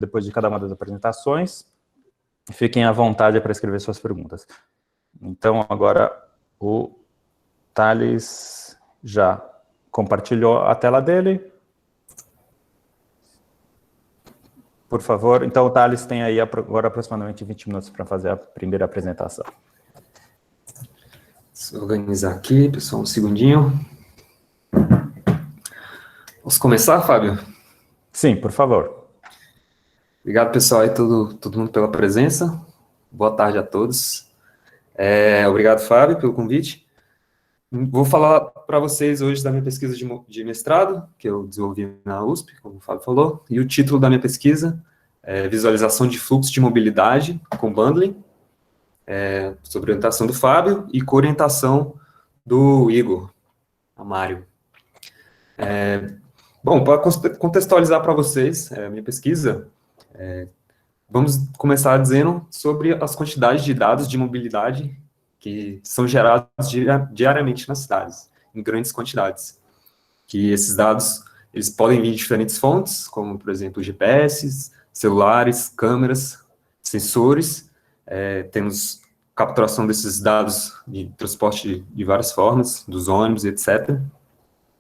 depois de cada uma das apresentações. Fiquem à vontade para escrever suas perguntas. Então, agora, o Thales já compartilhou a tela dele. Por favor. Então, o Thales tem aí agora aproximadamente 20 minutos para fazer a primeira apresentação. Deixa eu organizar aqui, pessoal, um segundinho. Posso começar, Fábio? Sim, por favor. Obrigado, pessoal, e todo mundo pela presença. Boa tarde a todos. Obrigado, Fábio, pelo convite. Vou falar para vocês hoje da minha pesquisa de mestrado, que eu desenvolvi na USP, como o Fábio falou, e o título da minha pesquisa é Visualização de Fluxo de Mobilidade com Bundling, sobre orientação do Fábio e co-orientação do Igor Amário. Bom, para contextualizar para vocês a minha pesquisa, vamos começar dizendo sobre as quantidades de dados de mobilidade que são gerados diariamente nas cidades, em grandes quantidades. Que esses dados, eles podem vir de diferentes fontes, como, por exemplo, GPS, celulares, câmeras, sensores. Temos capturação desses dados de transporte de várias formas, dos ônibus, etc.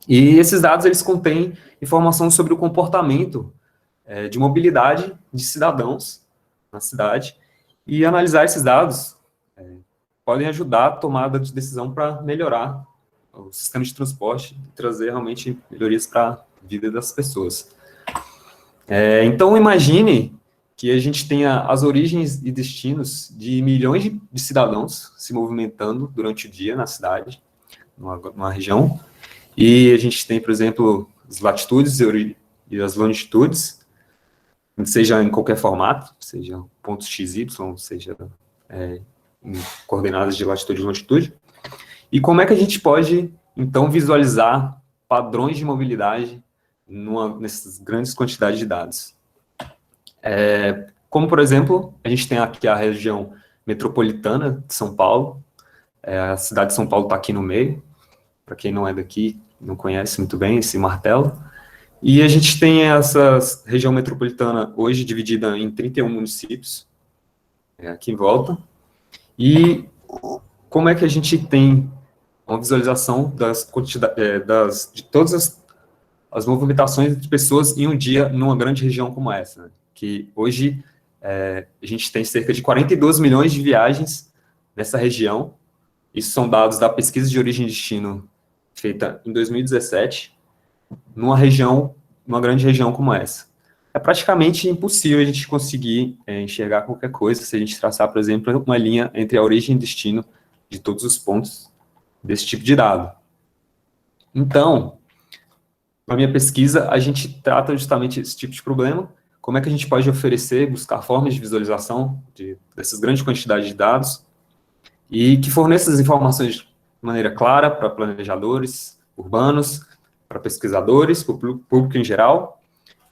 E esses dados, eles contêm informação sobre o comportamento de mobilidade de cidadãos na cidade, e analisar esses dados podem ajudar a tomada de decisão para melhorar o sistema de transporte e trazer realmente melhorias para a vida das pessoas. Então, imagine que a gente tenha as origens e destinos de milhões de cidadãos se movimentando durante o dia na cidade, numa região, e a gente tem, por exemplo, as latitudes e as longitudes, seja em qualquer formato, seja pontos XY, seja em coordenadas de latitude e longitude. E como é que a gente pode, então, visualizar padrões de mobilidade nessas grandes quantidades de dados? Como, por exemplo, a gente tem aqui a região metropolitana de São Paulo, a cidade de São Paulo está aqui no meio, para quem não é daqui, não conhece muito bem esse martelo. E a gente tem essa região metropolitana hoje dividida em 31 municípios, aqui em volta. E como é que a gente tem uma visualização de todas as movimentações de pessoas em um dia numa grande região como essa, né? Que hoje a gente tem cerca de 42 milhões de viagens nessa região. Isso são dados da pesquisa de origem e destino feita em 2017, numa grande região como essa. É praticamente impossível a gente conseguir enxergar qualquer coisa se a gente traçar, por exemplo, uma linha entre a origem e destino de todos os pontos desse tipo de dado. Então, na minha pesquisa, a gente trata justamente esse tipo de problema, como é que a gente pode oferecer, buscar formas de visualização dessas grandes quantidades de dados, e que forneça as informações de maneira clara para planejadores urbanos, para pesquisadores, para o público em geral,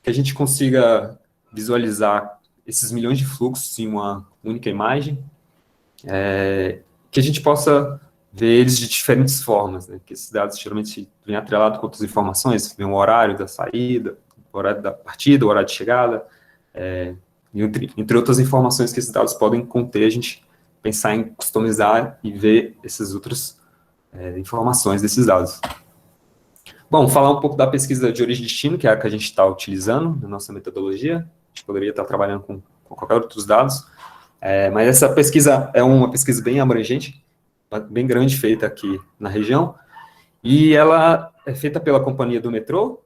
que a gente consiga visualizar esses milhões de fluxos em uma única imagem, que a gente possa ver eles de diferentes formas, né? Que esses dados geralmente vêm atrelados com outras informações, vem o horário da saída, o horário da partida, o horário de chegada, entre outras informações que esses dados podem conter, a gente pensar em customizar e ver essas outras informações desses dados. Bom, falar um pouco da pesquisa de origem e destino, que é a que a gente está utilizando na nossa metodologia. A gente poderia estar trabalhando com qualquer outros dados, mas essa pesquisa é uma pesquisa bem abrangente, bem grande, feita aqui na região, e ela é feita pela Companhia do Metrô,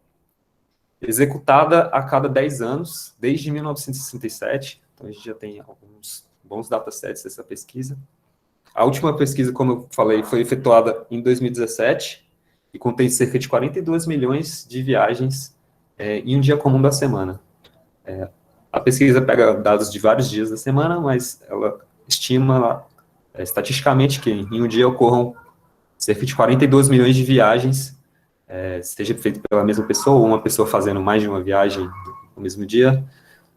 executada a cada 10 anos, desde 1967, então a gente já tem alguns bons datasets dessa pesquisa. A última pesquisa, como eu falei, foi efetuada em 2017, e contém cerca de 42 milhões de viagens em um dia comum da semana. A pesquisa pega dados de vários dias da semana, mas ela estima estatisticamente que em um dia ocorram cerca de 42 milhões de viagens, seja feito pela mesma pessoa, ou uma pessoa fazendo mais de uma viagem no mesmo dia,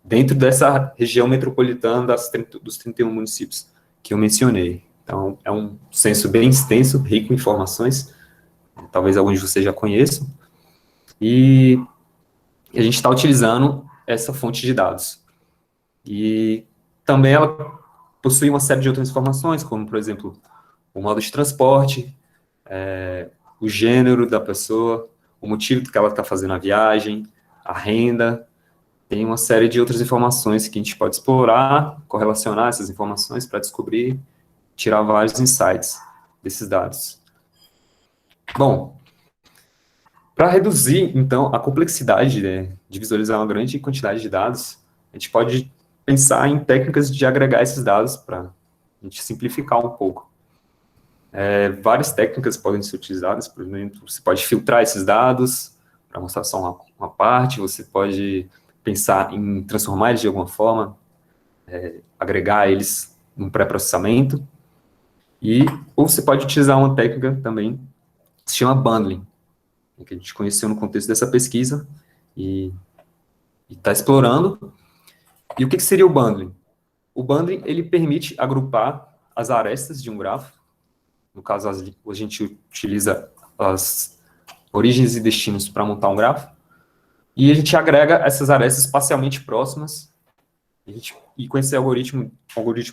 dentro dessa região metropolitana dos 31 municípios que eu mencionei. Então, é um censo bem extenso, rico em informações, talvez alguns de vocês já conheçam, e a gente está utilizando essa fonte de dados. E também ela possui uma série de outras informações, como, por exemplo, o modo de transporte, o gênero da pessoa, o motivo que ela está fazendo a viagem, a renda. Tem uma série de outras informações que a gente pode explorar, correlacionar essas informações para descobrir, tirar vários insights desses dados. Bom, para reduzir, então, a complexidade, né, de visualizar uma grande quantidade de dados, a gente pode pensar em técnicas de agregar esses dados para a gente simplificar um pouco. Várias técnicas podem ser utilizadas, por exemplo, você pode filtrar esses dados para mostrar só uma parte, você pode pensar em transformar eles de alguma forma, agregar eles num pré-processamento, ou você pode utilizar uma técnica também que se chama bundling, que a gente conheceu no contexto dessa pesquisa e está explorando. E o que seria o bundling? O bundling, ele permite agrupar as arestas de um grafo. No caso, a gente utiliza as origens e destinos para montar um grafo, e a gente agrega essas arestas espacialmente próximas, e com esse algoritmo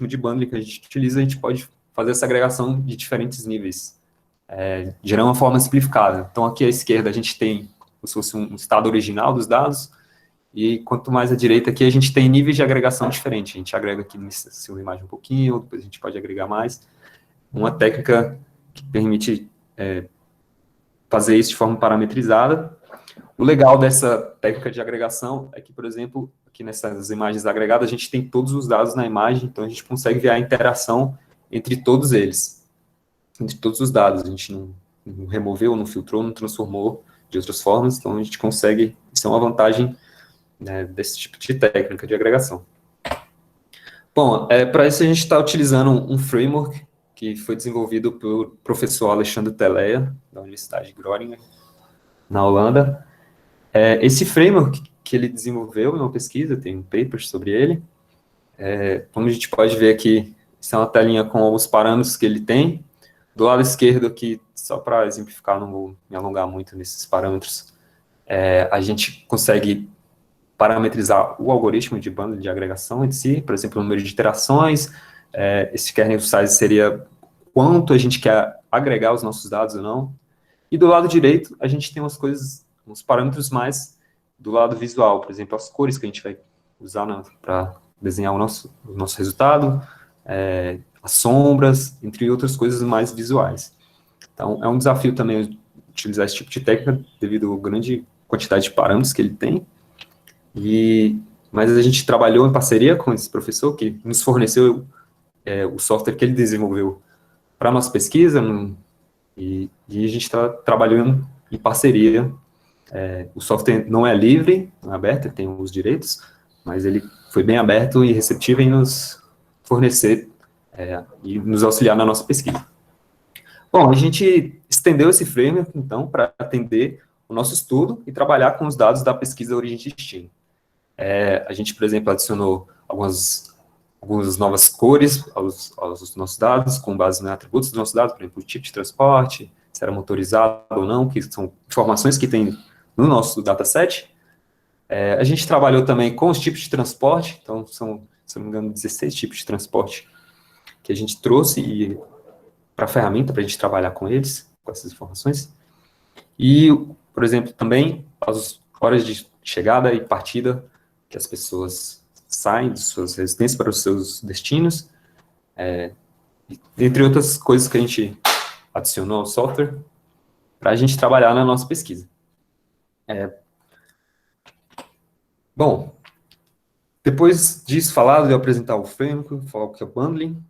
de bundling que a gente utiliza, a gente pode fazer essa agregação de diferentes níveis, de uma forma simplificada. Então, aqui à esquerda a gente tem como se fosse um estado original dos dados, e quanto mais à direita aqui, a gente tem níveis de agregação diferentes. A gente agrega aqui nessa imagem um pouquinho, depois a gente pode agregar mais. Uma técnica que permite fazer isso de forma parametrizada. O legal dessa técnica de agregação é que, por exemplo, aqui nessas imagens agregadas, a gente tem todos os dados na imagem, então a gente consegue ver a interação entre todos eles, entre todos os dados. A gente não removeu, não filtrou, não transformou de outras formas, então a gente consegue, isso é uma vantagem, né, desse tipo de técnica de agregação. Bom, para isso a gente está utilizando um framework que foi desenvolvido pelo professor Alexandre Teleya, da Universidade de Groningen, na Holanda. Esse framework que ele desenvolveu em uma pesquisa, tem um paper sobre ele. Como a gente pode ver aqui, isso é uma telinha com os parâmetros que ele tem. Do lado esquerdo aqui, só para exemplificar, não vou me alongar muito nesses parâmetros, a gente consegue parametrizar o algoritmo de bundle de agregação em si, por exemplo, o número de iterações, esse kernel size seria quanto a gente quer agregar os nossos dados ou não. E do lado direito, a gente tem uns parâmetros mais do lado visual, por exemplo, as cores que a gente vai usar para desenhar o nosso resultado, as sombras, entre outras coisas mais visuais. Então, é um desafio também utilizar esse tipo de técnica, devido à grande quantidade de parâmetros que ele tem. Mas a gente trabalhou em parceria com esse professor, que nos forneceu o software que ele desenvolveu para a nossa pesquisa, e a gente está trabalhando em parceria. O software não é livre, não é aberto, ele tem os direitos, mas ele foi bem aberto e receptivo em nos fornecer e nos auxiliar na nossa pesquisa. Bom, a gente estendeu esse framework, então, para atender o nosso estudo e trabalhar com os dados da pesquisa origem e destino. A gente, por exemplo, adicionou algumas novas cores aos nossos dados, com base nos atributos dos nossos dados, por exemplo, o tipo de transporte, se era motorizado ou não, que são informações que tem no nosso dataset. A gente trabalhou também com os tipos de transporte, então são, se não me engano, 16 tipos de transporte que a gente trouxe para a ferramenta, para a gente trabalhar com eles, com essas informações. E, por exemplo, também as horas de chegada e partida que as pessoas saem de suas residências para os seus destinos, entre outras coisas que a gente adicionou ao software para a gente trabalhar na nossa pesquisa. Bom, depois disso falado, de eu apresentar o framework, falar o que é o bundling,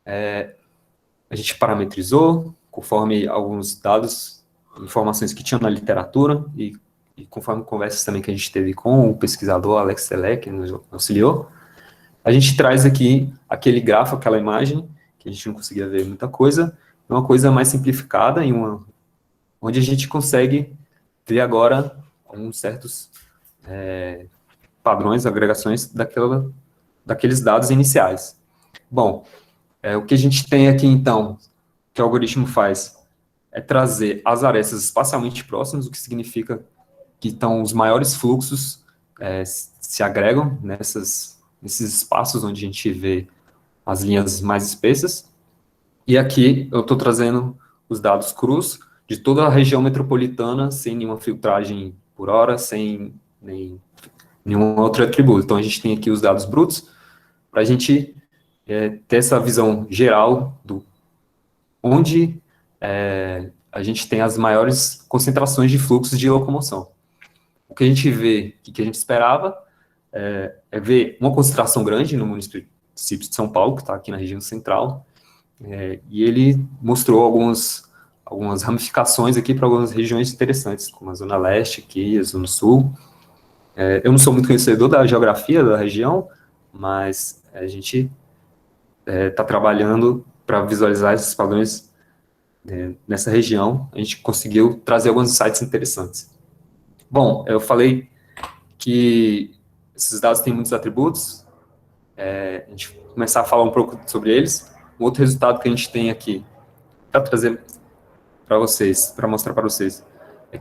a gente parametrizou conforme alguns dados, informações que tinham na literatura, e conforme conversas também que a gente teve com o pesquisador Alex Selé, que nos auxiliou, a gente traz aqui aquele grafo, aquela imagem, que a gente não conseguia ver muita coisa, uma coisa mais simplificada, onde a gente consegue ver agora alguns certos padrões, agregações daqueles dados iniciais. Bom, o que a gente tem aqui, então, que o algoritmo faz, é trazer as arestas espacialmente próximas, o que significa que os maiores fluxos se agregam nesses espaços onde a gente vê as linhas mais espessas. E aqui eu estou trazendo os dados crus de toda a região metropolitana, sem nenhuma filtragem por hora, sem nenhum outro atributo. Então, a gente tem aqui os dados brutos, para a gente ter essa visão geral do onde a gente tem as maiores concentrações de fluxos de locomoção. O que a gente vê, o que a gente esperava, é ver uma concentração grande no município de São Paulo, que está aqui na região central, e ele mostrou algumas ramificações aqui para algumas regiões interessantes, como a Zona Leste aqui, a Zona Sul. Eu não sou muito conhecedor da geografia da região, mas a gente está trabalhando para visualizar esses padrões nessa região. A gente conseguiu trazer alguns insights interessantes. Bom, eu falei que esses dados têm muitos atributos, a gente começar a falar um pouco sobre eles. Um outro resultado que a gente tem aqui, para trazer para vocês, para mostrar para vocês, é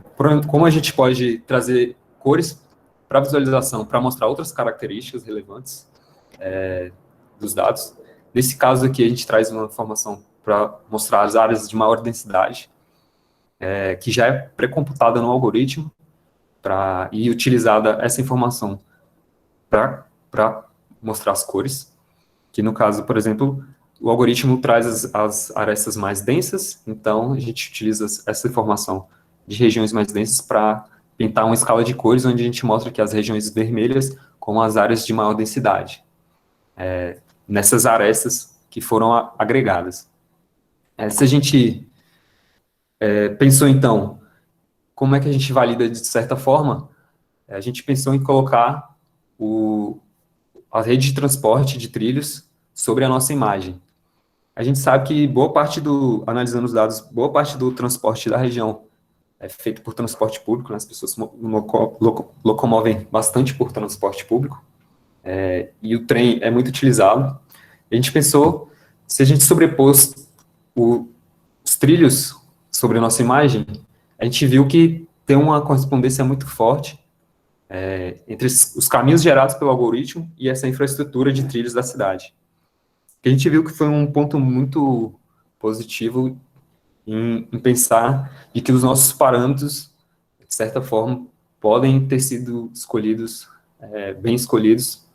como a gente pode trazer cores para visualização, para mostrar outras características relevantes dos dados. Nesse caso aqui, a gente traz uma informação para mostrar as áreas de maior densidade, que já é pré-computada no algoritmo, e utilizada essa informação para mostrar as cores, que no caso, por exemplo, o algoritmo traz as arestas mais densas, então a gente utiliza essa informação de regiões mais densas para pintar uma escala de cores, onde a gente mostra que as regiões vermelhas como as áreas de maior densidade, nessas arestas que foram agregadas. Se a gente pensou, então, como é que a gente valida de certa forma, a gente pensou em colocar a rede de transporte de trilhos sobre a nossa imagem. A gente sabe que analisando os dados, boa parte do transporte da região é feito por transporte público, né? As pessoas locomovem bastante por transporte público, e o trem é muito utilizado. A gente pensou, se a gente sobrepôs os trilhos sobre a nossa imagem, a gente viu que tem uma correspondência muito forte entre os caminhos gerados pelo algoritmo e essa infraestrutura de trilhos da cidade. A gente viu que foi um ponto muito positivo em pensar de que os nossos parâmetros, de certa forma, podem ter sido escolhidos, bem escolhidos,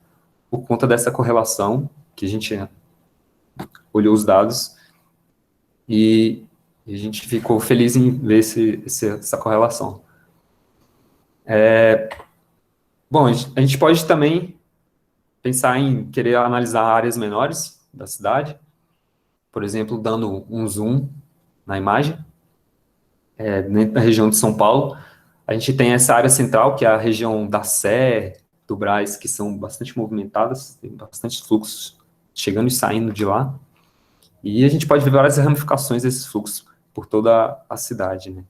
por conta dessa correlação, que a gente olhou os dados, e a gente ficou feliz em ver essa correlação. Bom, a gente pode também pensar em querer analisar áreas menores da cidade, por exemplo, dando um zoom na imagem. Na região de São Paulo, a gente tem essa área central, que é a região da Sé, do Brás, que são bastante movimentadas, tem bastante fluxos chegando e saindo de lá, e a gente pode ver várias ramificações desses fluxos por toda a cidade, né?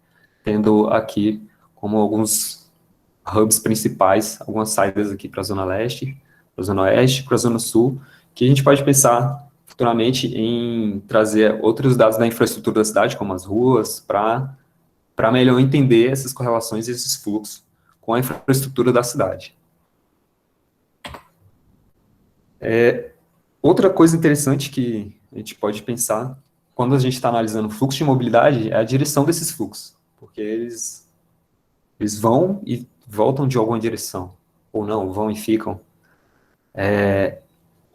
Tendo aqui como alguns hubs principais, algumas saídas aqui para a Zona Leste, para a Zona Oeste, para a Zona Sul, que a gente pode pensar futuramente em trazer outros dados da infraestrutura da cidade, como as ruas, para melhor entender essas correlações e esses fluxos com a infraestrutura da cidade. Outra coisa interessante que a gente pode pensar, quando a gente está analisando o fluxo de mobilidade, é a direção desses fluxos, porque eles vão e voltam de alguma direção, ou não, vão e ficam.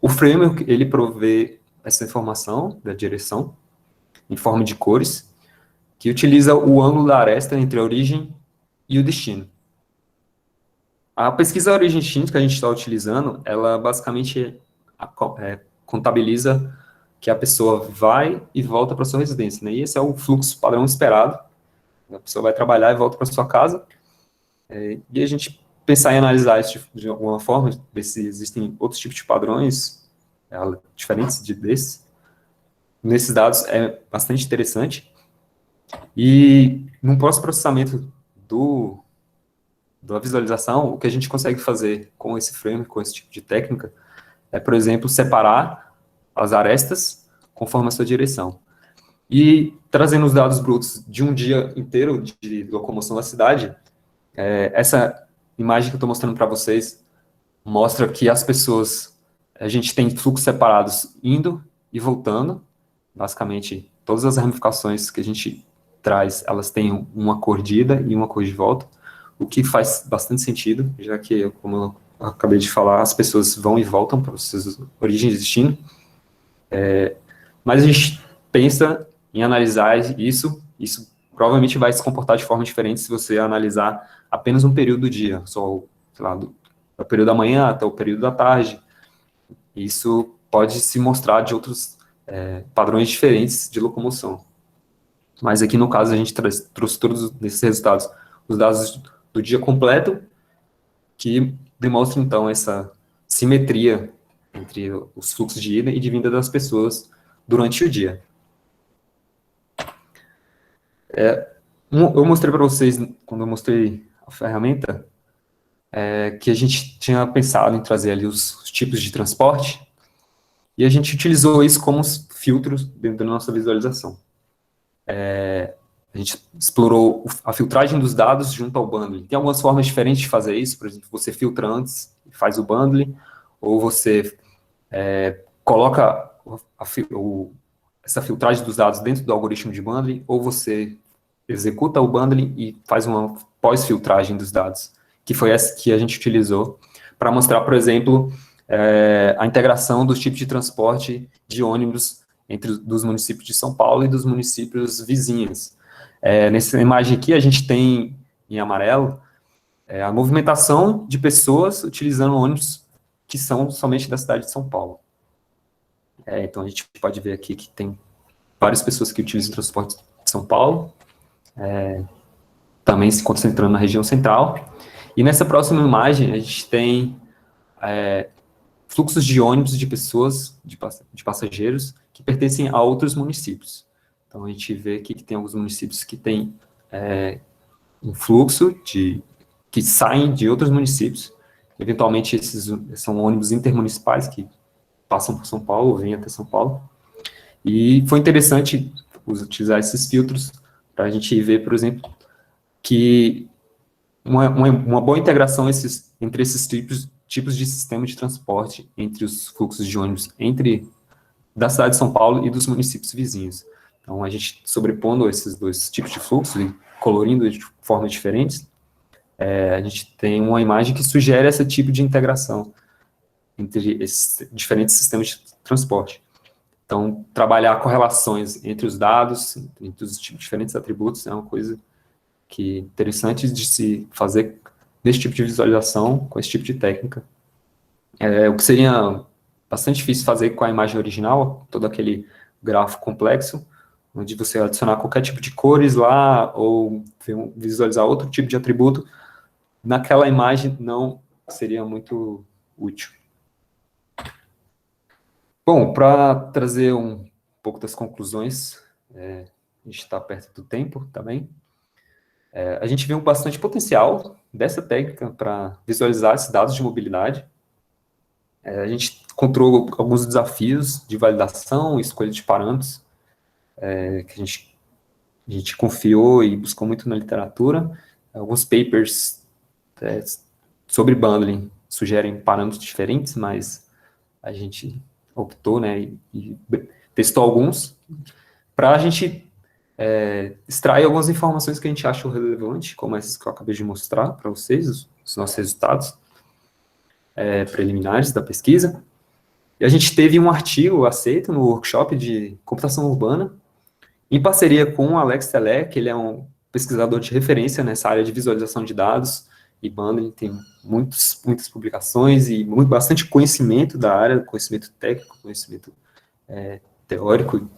O framework, ele provê essa informação da direção, em forma de cores, que utiliza o ângulo da aresta entre a origem e o destino. A pesquisa origem e destino que a gente está utilizando, ela basicamente contabiliza que a pessoa vai e volta para sua residência, né? E esse é o fluxo padrão esperado. A pessoa vai trabalhar e volta para sua casa. E a gente pensar em analisar isso de alguma forma, ver se existem outros tipos de padrões diferentes desses. Nesses dados é bastante interessante. E no pós-processamento da visualização, o que a gente consegue fazer com esse framework, com esse tipo de técnica, é, por exemplo, separar as arestas conforme a sua direção. E trazendo os dados brutos de um dia inteiro de locomoção da cidade, essa imagem que eu estou mostrando para vocês mostra que as pessoas a gente tem fluxos separados indo e voltando. Basicamente, todas as ramificações que a gente traz, elas têm uma cor de ida e uma cor de volta, o que faz bastante sentido, já que, como eu acabei de falar, as pessoas vão e voltam para suas origens e destino. Mas a gente pensa em analisar isso provavelmente vai se comportar de forma diferente se você analisar apenas um período do dia, só, sei lá, do período da manhã até o período da tarde. Isso pode se mostrar de outros padrões diferentes de locomoção. Mas aqui, no caso, a gente trouxe todos esses resultados, os dados do dia completo, que demonstram, então, essa simetria entre os fluxos de ida e de vinda das pessoas durante o dia. Eu mostrei para vocês, quando eu mostrei a ferramenta, que a gente tinha pensado em trazer ali os tipos de transporte, e a gente utilizou isso como filtros dentro da nossa visualização. A gente explorou a filtragem dos dados junto ao bundling. Tem algumas formas diferentes de fazer isso, por exemplo, você filtra antes e faz o bundling, ou você coloca essa filtragem dos dados dentro do algoritmo de bundling, ou você executa o bundling e faz uma pós-filtragem dos dados, que foi essa que a gente utilizou para mostrar, por exemplo, a integração dos tipos de transporte de ônibus dos municípios de São Paulo e dos municípios vizinhos. Nessa imagem aqui, a gente tem, em amarelo, a movimentação de pessoas utilizando ônibus que são somente da cidade de São Paulo. Então, a gente pode ver aqui que tem várias pessoas que utilizam o transporte de São Paulo, também se concentrando na região central. E nessa próxima imagem, a gente tem fluxos de ônibus de pessoas, de passageiros, que pertencem a outros municípios. Então, a gente vê aqui que tem alguns municípios que têm um fluxo que saem de outros municípios. Eventualmente, esses são ônibus intermunicipais que passam por São Paulo, vêm até São Paulo. E foi interessante utilizar esses filtros para a gente ver, por exemplo, que uma boa integração entre esses tipos de sistema de transporte entre os fluxos de ônibus da cidade de São Paulo e dos municípios vizinhos. Então, a gente sobrepondo esses dois tipos de fluxo e colorindo de formas diferentes, a gente tem uma imagem que sugere esse tipo de integração entre esses diferentes sistemas de transporte. Então, trabalhar correlações entre os dados, entre os diferentes atributos, é uma coisa que é interessante de se fazer nesse tipo de visualização, com esse tipo de técnica. O que seria bastante difícil fazer com a imagem original, todo aquele grafo complexo, onde você adicionar qualquer tipo de cores lá, ou visualizar outro tipo de atributo, naquela imagem não seria muito útil. Bom, para trazer um pouco das conclusões, a gente está perto do tempo também, a gente viu bastante potencial dessa técnica para visualizar esses dados de mobilidade. A gente encontrou alguns desafios de validação e escolha de parâmetros, que a gente confiou e buscou muito na literatura. Alguns papers sobre bundling sugerem parâmetros diferentes, mas a gente optou, e testou alguns, para a gente extrair algumas informações que a gente achou relevante, como essas que eu acabei de mostrar para vocês, os nossos resultados preliminares da pesquisa. E a gente teve um artigo aceito no workshop de computação urbana, em parceria com o Alex Telé, que ele é um pesquisador de referência nessa área de visualização de dados e bundling, tem muitas publicações e bastante conhecimento da área, conhecimento técnico, conhecimento teórico,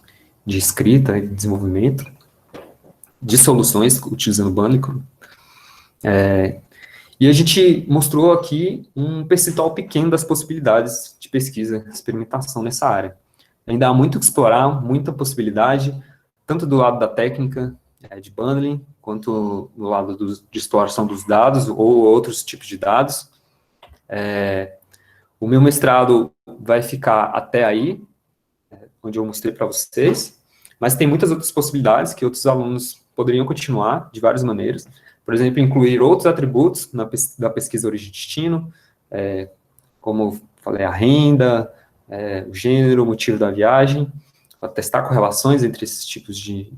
de escrita e desenvolvimento, de soluções utilizando bundling. E a gente mostrou aqui um percentual pequeno das possibilidades de pesquisa e experimentação nessa área. Ainda há muito que explorar, muita possibilidade, tanto do lado da técnica de bundling, quanto do lado de exploração dos dados ou outros tipos de dados. O meu mestrado vai ficar até aí, onde eu mostrei para vocês, mas tem muitas outras possibilidades que outros alunos poderiam continuar de várias maneiras. Por exemplo, incluir outros atributos da pesquisa origem-destino, como falei, a renda, o gênero, o motivo da viagem, para testar correlações entre esses tipos de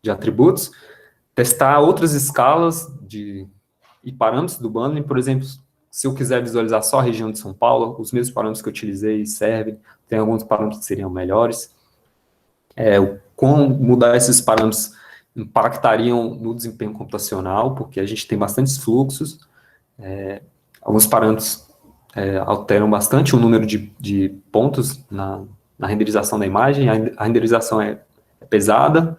atributos, testar outras escalas e parâmetros do bundling, por exemplo, se eu quiser visualizar só a região de São Paulo, os mesmos parâmetros que eu utilizei servem, tem alguns parâmetros que seriam melhores. Como mudar esses parâmetros impactariam no desempenho computacional, porque a gente tem bastantes fluxos, alguns parâmetros alteram bastante o número de pontos na renderização da imagem, a renderização é pesada,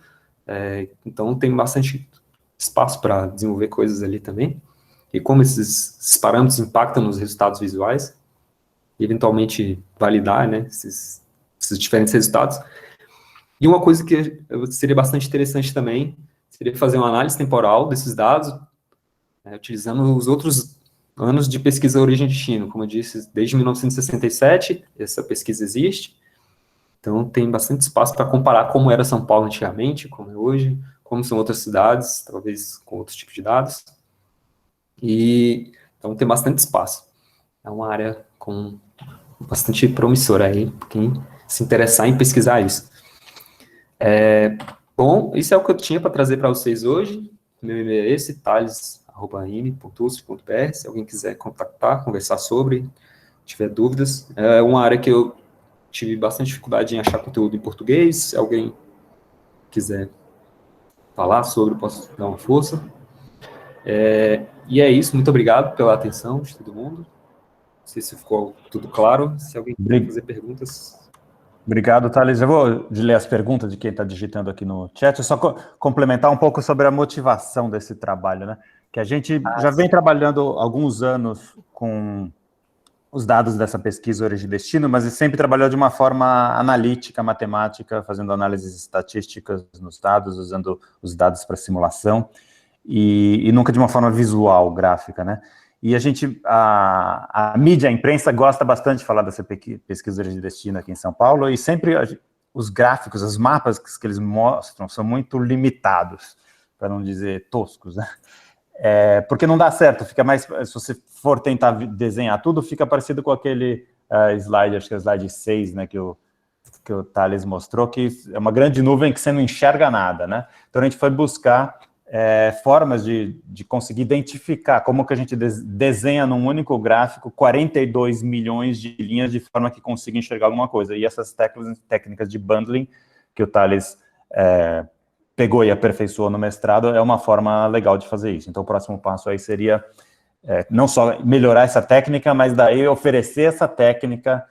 então tem bastante espaço para desenvolver coisas ali também, e como esses parâmetros impactam nos resultados visuais, e eventualmente validar, né, esses diferentes resultados. E uma coisa que seria bastante interessante também, seria fazer uma análise temporal desses dados, utilizando os outros anos de pesquisa origem e destino. Como eu disse, desde 1967, essa pesquisa existe, então tem bastante espaço para comparar como era São Paulo antigamente, como é hoje, como são outras cidades, talvez com outros tipos de dados. E então tem bastante espaço. É uma área bastante promissora aí, quem se interessar em pesquisar isso. Bom, isso é o que eu tinha para trazer para vocês hoje. Meu e-mail é esse, thales@ime.usf.br. Se alguém quiser contactar, conversar sobre, tiver dúvidas. É uma área que eu tive bastante dificuldade em achar conteúdo em português. Se alguém quiser falar sobre, eu posso dar uma força. E é isso, muito obrigado pela atenção de todo mundo. Não sei se ficou tudo claro. Se alguém quiser fazer perguntas... Obrigado, Thales. Eu vou ler as perguntas de quem está digitando aqui no chat. Eu só complementar um pouco sobre a motivação desse trabalho, né? Que a gente já vem trabalhando há alguns anos com os dados dessa pesquisa origem e destino, mas sempre trabalhou de uma forma analítica, matemática, fazendo análises estatísticas nos dados, usando os dados para simulação, e nunca de uma forma visual, gráfica, né? E a mídia, a imprensa gosta bastante de falar dessa pesquisa de destino aqui em São Paulo, e sempre os gráficos, os mapas que eles mostram são muito limitados, para não dizer toscos, né? Porque não dá certo, fica mais, se você for tentar desenhar tudo, fica parecido com aquele slide, acho que é o slide 6, né, que o Thales mostrou, que é uma grande nuvem que você não enxerga nada, né? Então a gente foi buscar formas de conseguir identificar como que a gente desenha num único gráfico 42 milhões de linhas de forma que consiga enxergar alguma coisa. E essas técnicas de bundling que o Thales pegou e aperfeiçoou no mestrado é uma forma legal de fazer isso. Então o próximo passo aí seria não só melhorar essa técnica, mas daí oferecer essa técnica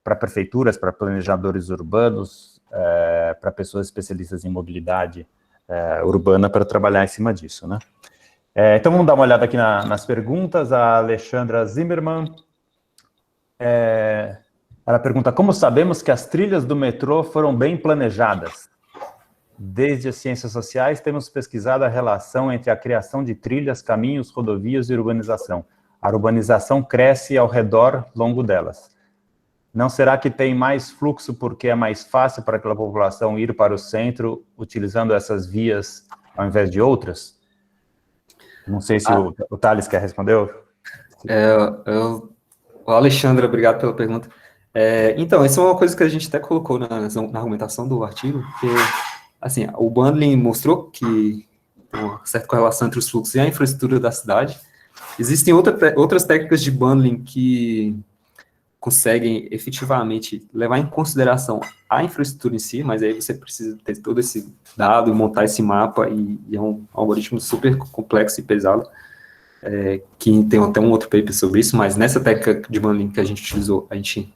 para prefeituras, para planejadores urbanos, para pessoas especialistas em mobilidade urbana para trabalhar em cima disso, né? Então vamos dar uma olhada aqui nas perguntas. A Alexandra Zimmermann, ela pergunta: como sabemos que as trilhas do metrô foram bem planejadas? Desde as ciências sociais temos pesquisado a relação entre a criação de trilhas, caminhos, rodovias e urbanização. A urbanização cresce ao redor longo delas. Não será que tem mais fluxo porque é mais fácil para aquela população ir para o centro utilizando essas vias ao invés de outras? Não sei se o Thales quer responder. Alexandre, obrigado pela pergunta. Então, essa é uma coisa que a gente até colocou na argumentação do artigo, que, assim, o bundling mostrou que tem uma certa correlação entre os fluxos e a infraestrutura da cidade. Existem outras técnicas de bundling que conseguem efetivamente levar em consideração a infraestrutura em si, mas aí você precisa ter todo esse dado, montar esse mapa, e é um algoritmo super complexo e pesado, que tem até um outro paper sobre isso, mas nessa técnica de bundling que a gente utilizou, a gente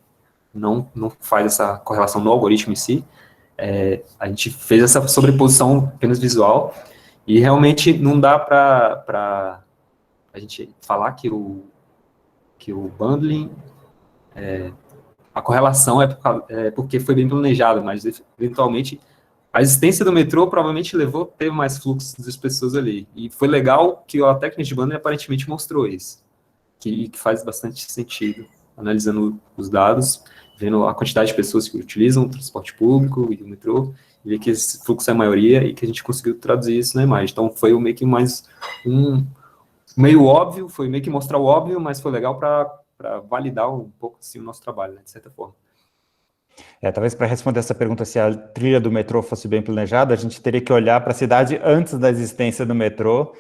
não faz essa correlação no algoritmo em si, a gente fez essa sobreposição apenas visual, e realmente não dá para a gente falar que o bundling... a correlação porque foi bem planejado, mas eventualmente a existência do metrô provavelmente levou a ter mais fluxo das pessoas ali. E foi legal que a técnica de bundling aparentemente mostrou isso, que faz bastante sentido, analisando os dados, vendo a quantidade de pessoas que utilizam o transporte público e o metrô, e ver que esse fluxo é a maioria e que a gente conseguiu traduzir isso na imagem. Então foi meio que mais meio óbvio, foi meio que mostrar o óbvio, mas foi legal para para validar um pouco assim, o nosso trabalho, né, de certa forma. Talvez para responder essa pergunta, se a trilha do metrô fosse bem planejada, a gente teria que olhar para a cidade antes da existência do metrô,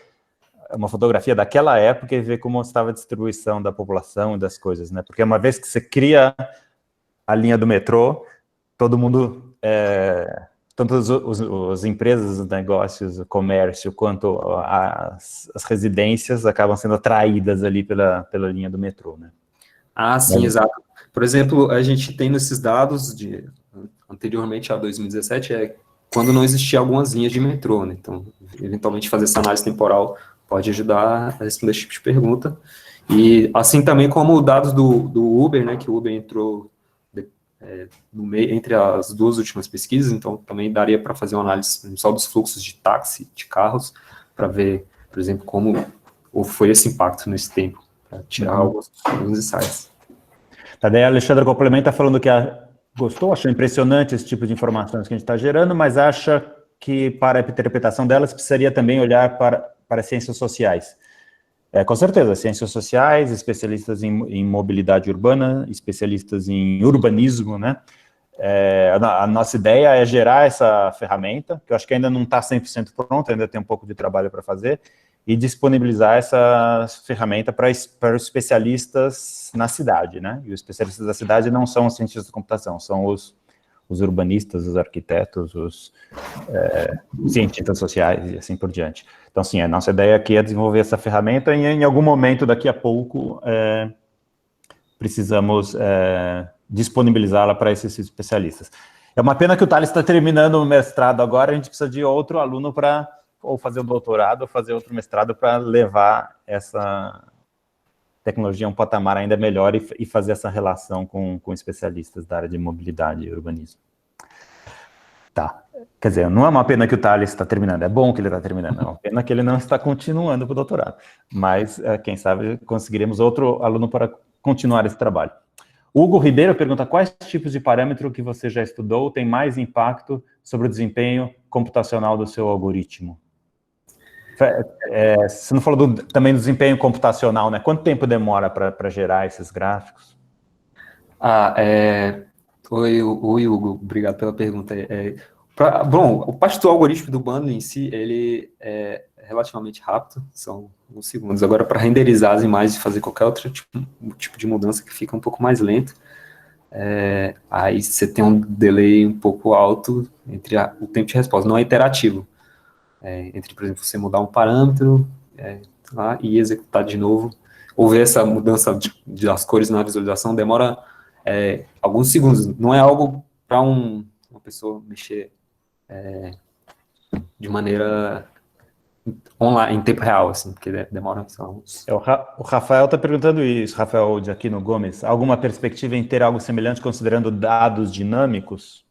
uma fotografia daquela época, e ver como estava a distribuição da população e das coisas, né? Porque uma vez que você cria a linha do metrô, todo mundo, tanto as empresas, os negócios, o comércio, quanto as residências acabam sendo atraídas ali pela linha do metrô, né? Ah, sim, exato. Por exemplo, a gente tem nesses dados anteriormente a 2017, quando não existia algumas linhas de metrô, né? Então, eventualmente fazer essa análise temporal pode ajudar a responder esse tipo de pergunta. E assim também como dados do Uber, né, que o Uber entrou no meio, entre as duas últimas pesquisas, então também daria para fazer uma análise só dos fluxos de táxi, de carros, para ver, por exemplo, como foi esse impacto nesse tempo, para tirar alguns insights. Tá, daí a Alexandra complementa falando que gostou, achou impressionante esse tipo de informações que a gente está gerando, mas acha que para a interpretação delas precisaria também olhar para ciências sociais. Com certeza, ciências sociais, especialistas em mobilidade urbana, especialistas em urbanismo, né? A nossa ideia é gerar essa ferramenta, que eu acho que ainda não está 100% pronta, ainda tem um pouco de trabalho para fazer, e disponibilizar essa ferramenta para os especialistas na cidade, né? E os especialistas da cidade não são os cientistas da computação, são os urbanistas, os arquitetos, os cientistas sociais e assim por diante. Então, sim, a nossa ideia aqui é desenvolver essa ferramenta e em algum momento, daqui a pouco, precisamos disponibilizá-la para esses especialistas. É uma pena que o Thales está terminando o mestrado agora, a gente precisa de outro aluno para ou fazer um doutorado ou fazer outro mestrado para levar essa tecnologia a um patamar ainda melhor e fazer essa relação com especialistas da área de mobilidade e urbanismo. Tá. Quer dizer, não é uma pena que o Thales está terminando, é bom que ele está terminando, é uma pena que ele não está continuando para o doutorado, mas quem sabe conseguiremos outro aluno para continuar esse trabalho. Hugo Ribeiro pergunta, quais tipos de parâmetro que você já estudou tem mais impacto sobre o desempenho computacional do seu algoritmo? Você não falou também do desempenho computacional, né? Quanto tempo demora para gerar esses gráficos? Oi, Hugo, obrigado pela pergunta. Bom, o parte do algoritmo do bundle em si, ele é relativamente rápido, são uns segundos. Agora, para renderizar as imagens e fazer qualquer outro tipo de mudança que fica um pouco mais lento, aí você tem um delay um pouco alto entre o tempo de resposta, não é iterativo. Entre, por exemplo, você mudar um parâmetro lá e executar de novo, ou ver essa mudança das cores na visualização, demora alguns segundos. Não é algo para uma pessoa mexer de maneira online, em tempo real, assim, porque demora uns... O Rafael está perguntando isso, Rafael de Aquino Gomes, alguma perspectiva em ter algo semelhante considerando dados dinâmicos?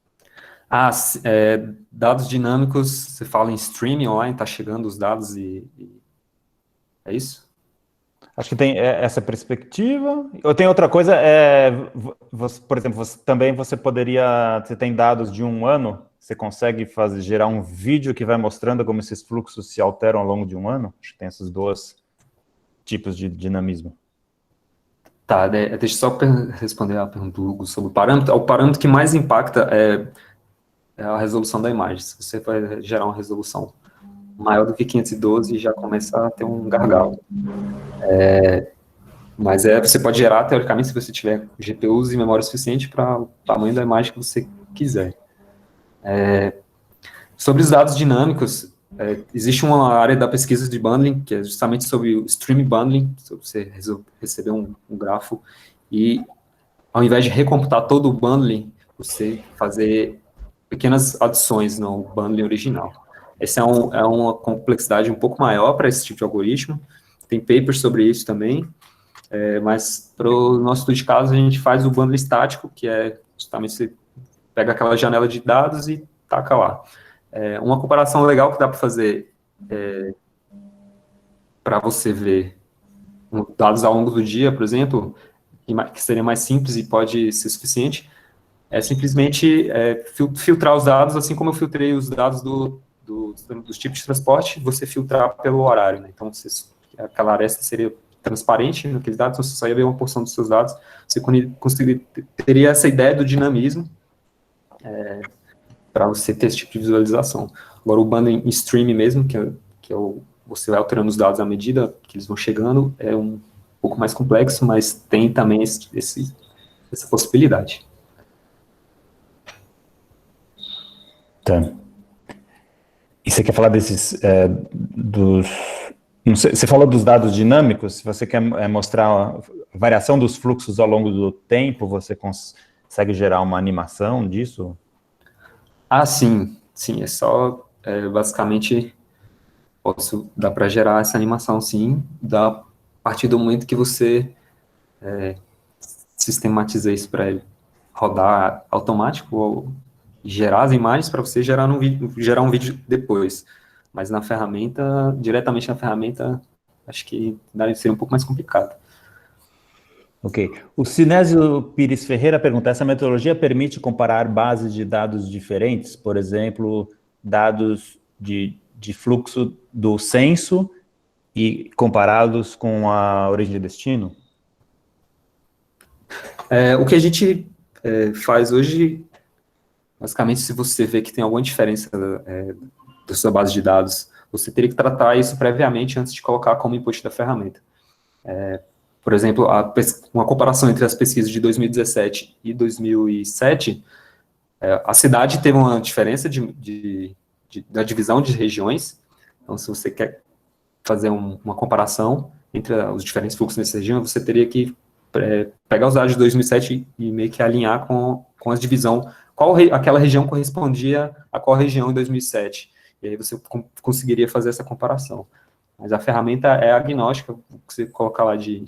Dados dinâmicos, você fala em streaming online, está chegando os dados é isso? Acho que tem essa perspectiva. Ou tem outra coisa, por exemplo, você poderia, você tem dados de um ano, você consegue gerar um vídeo que vai mostrando como esses fluxos se alteram ao longo de um ano? Acho que tem esses dois tipos de dinamismo. Tá, deixa eu só responder a pergunta do Hugo sobre o parâmetro. O parâmetro que mais impacta é a resolução da imagem. Se você vai gerar uma resolução maior do que 512, já começa a ter um gargalo. Mas você pode gerar, teoricamente, se você tiver GPUs e memória suficiente para o tamanho da imagem que você quiser. Sobre os dados dinâmicos, existe uma área da pesquisa de bundling, que é justamente sobre o stream bundling, sobre você receber um grafo e, ao invés de recomputar todo o bundling, você fazer pequenas adições no bundling original. Essa é uma complexidade um pouco maior para esse tipo de algoritmo. Tem papers sobre isso também, mas para o nosso estudo de caso, a gente faz o bundle estático, que é justamente você pega aquela janela de dados e taca lá. Uma comparação legal que dá para fazer para você ver dados ao longo do dia, por exemplo, que seria mais simples e pode ser suficiente, é simplesmente filtrar os dados, assim como eu filtrei os dados dos tipos de transporte, você filtrar pelo horário, né? Então, aquela aresta seria transparente naqueles dados, então você só ia ver uma porção dos seus dados, você teria essa ideia do dinamismo para você ter esse tipo de visualização. Agora, o bundling stream mesmo, você vai alterando os dados à medida que eles vão chegando, é um pouco mais complexo, mas tem também essa possibilidade. Tá. E você quer falar desses, não sei, você falou dos dados dinâmicos, se você quer mostrar a variação dos fluxos ao longo do tempo, você consegue gerar uma animação disso? Ah, sim, é só, basicamente, dá para gerar essa animação, sim, a partir do momento que você sistematiza isso para ele rodar automático, ou gerar as imagens para você gerar um vídeo depois. Mas na ferramenta, diretamente na ferramenta, acho que seria um pouco mais complicado. Ok. O Sinésio Pires Ferreira pergunta, essa metodologia permite comparar bases de dados diferentes? Por exemplo, dados de fluxo do censo e comparados com a origem de destino? O que a gente faz hoje, basicamente, se você vê que tem alguma diferença da sua base de dados, você teria que tratar isso previamente antes de colocar como input da ferramenta. Por exemplo, uma comparação entre as pesquisas de 2017 e 2007, a cidade teve uma diferença da divisão de regiões. Então, se você quer fazer uma comparação entre os diferentes fluxos nessa região, você teria que pegar os dados de 2007 e meio que alinhar com a divisão, aquela região correspondia a qual região em 2007. E aí você conseguiria fazer essa comparação. Mas a ferramenta é agnóstica, o que você colocar lá de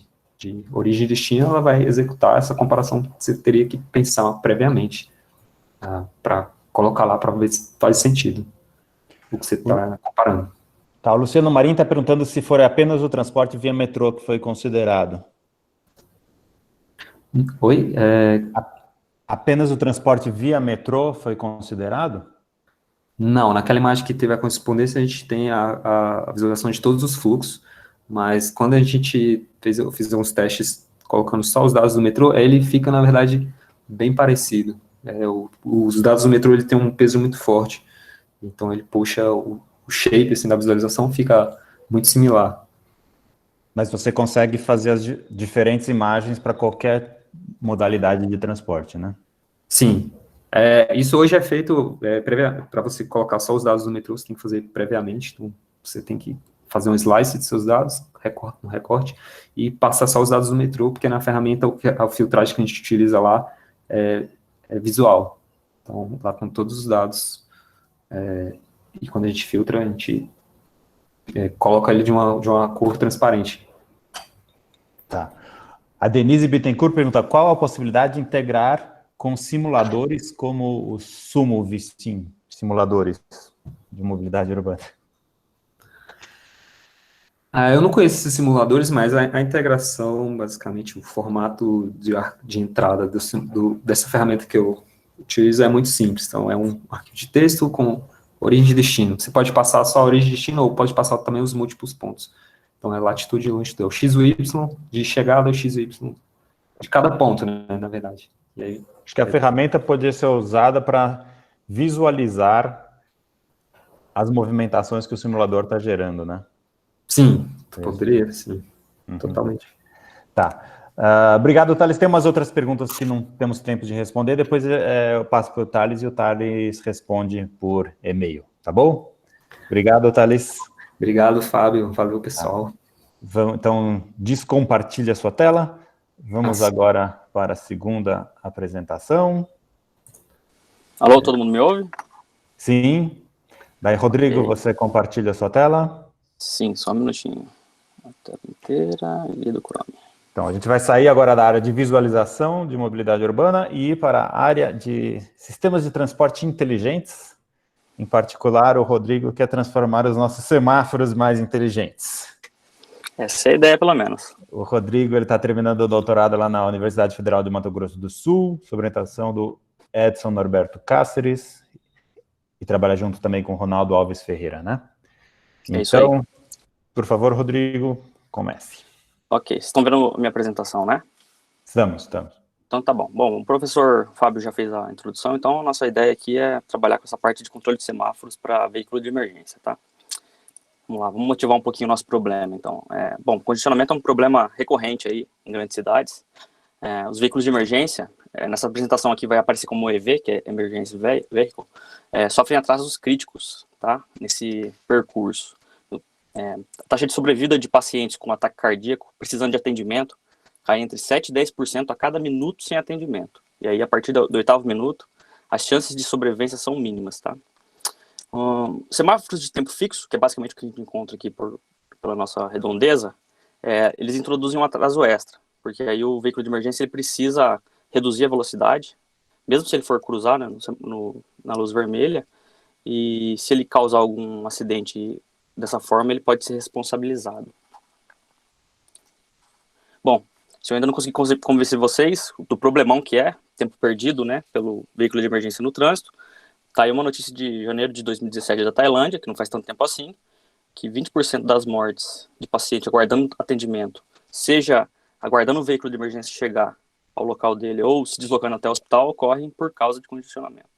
origem e destino, ela vai executar essa comparação que você teria que pensar previamente para colocar lá para ver se faz sentido o que você está comparando. Tá, o Luciano Marim está perguntando se for apenas o transporte via metrô que foi considerado. Oi? Apenas o transporte via metrô foi considerado? Não, naquela imagem que teve a correspondência, a gente tem a visualização de todos os fluxos, mas quando a gente fiz uns testes colocando só os dados do metrô, ele fica, na verdade, bem parecido. Os dados do metrô ele tem um peso muito forte, então ele puxa o shape assim, da visualização, fica muito similar. Mas você consegue fazer as diferentes imagens para qualquer modalidade de transporte, né? Sim. Isso hoje é feito para você colocar só os dados do metrô, você tem que fazer previamente, então você tem que fazer um slice de seus dados, um recorte, e passar só os dados do metrô, porque na ferramenta a filtragem que a gente utiliza lá é visual. Então, lá com todos os dados, e quando a gente filtra, a gente coloca ele de uma cor transparente. Tá. A Denise Bittencourt pergunta, qual a possibilidade de integrar com simuladores como o Sumo Vistim, simuladores de mobilidade urbana? Eu não conheço esses simuladores, mas a integração, basicamente, o formato de entrada dessa ferramenta que eu utilizo é muito simples. Então, é um arquivo de texto com origem e destino. Você pode passar só a origem e destino ou pode passar também os múltiplos pontos. Então, é latitude e longitude, o x, o y, de chegada ao x, o y, de cada ponto, né, na verdade. E aí, acho que a ferramenta poderia ser usada para visualizar as movimentações que o simulador está gerando, né? Sim, poderia, sim, totalmente. Tá. Obrigado, Thales. Tem umas outras perguntas que não temos tempo de responder, depois eu passo para o Thales e o Thales responde por e-mail, tá bom? Obrigado, Thales. Obrigado, Fábio. Valeu, pessoal. Então, descompartilhe a sua tela. Vamos agora para a segunda apresentação. Alô, todo mundo me ouve? Sim. Daí, Rodrigo, você compartilha a sua tela? Sim, só um minutinho. A tela inteira e do Chrome. Então, a gente vai sair agora da área de visualização de mobilidade urbana e ir para a área de sistemas de transporte inteligentes. Em particular, o Rodrigo quer transformar os nossos semáforos mais inteligentes. Essa é a ideia, pelo menos. O Rodrigo está terminando o doutorado lá na Universidade Federal de Mato Grosso do Sul, sob orientação do Edson Norberto Cáceres, e trabalha junto também com o Ronaldo Alves Ferreira, né? É isso aí. Então, por favor, Rodrigo, comece. Ok, vocês estão vendo a minha apresentação, né? Estamos. Então tá bom. Bom, o professor Fábio já fez a introdução, então a nossa ideia aqui é trabalhar com essa parte de controle de semáforos para veículo de emergência, tá? Vamos lá, vamos motivar um pouquinho o nosso problema, então. Bom, congestionamento é um problema recorrente aí em grandes cidades. Os veículos de emergência, nessa apresentação aqui vai aparecer como EV, que é Emergency Vehicle, sofrem atrasos críticos, tá? Nesse percurso. A taxa de sobrevida de pacientes com ataque cardíaco precisando de atendimento cai entre 7% e 10% a cada minuto sem atendimento. E aí, a partir do 8º minuto, as chances de sobrevivência são mínimas, tá? Semáforos de tempo fixo, que é basicamente o que a gente encontra aqui pela nossa redondeza, eles introduzem um atraso extra, porque aí o veículo de emergência ele precisa reduzir a velocidade, mesmo se ele for cruzar, né, na luz vermelha, e se ele causar algum acidente dessa forma, ele pode ser responsabilizado. Bom, se eu ainda não consegui convencer vocês do problemão que é tempo perdido, né, pelo veículo de emergência no trânsito, tá aí uma notícia de janeiro de 2017 da Tailândia, que não faz tanto tempo assim, que 20% das mortes de paciente aguardando atendimento, seja aguardando o veículo de emergência chegar ao local dele ou se deslocando até o hospital, ocorrem por causa de congestionamento.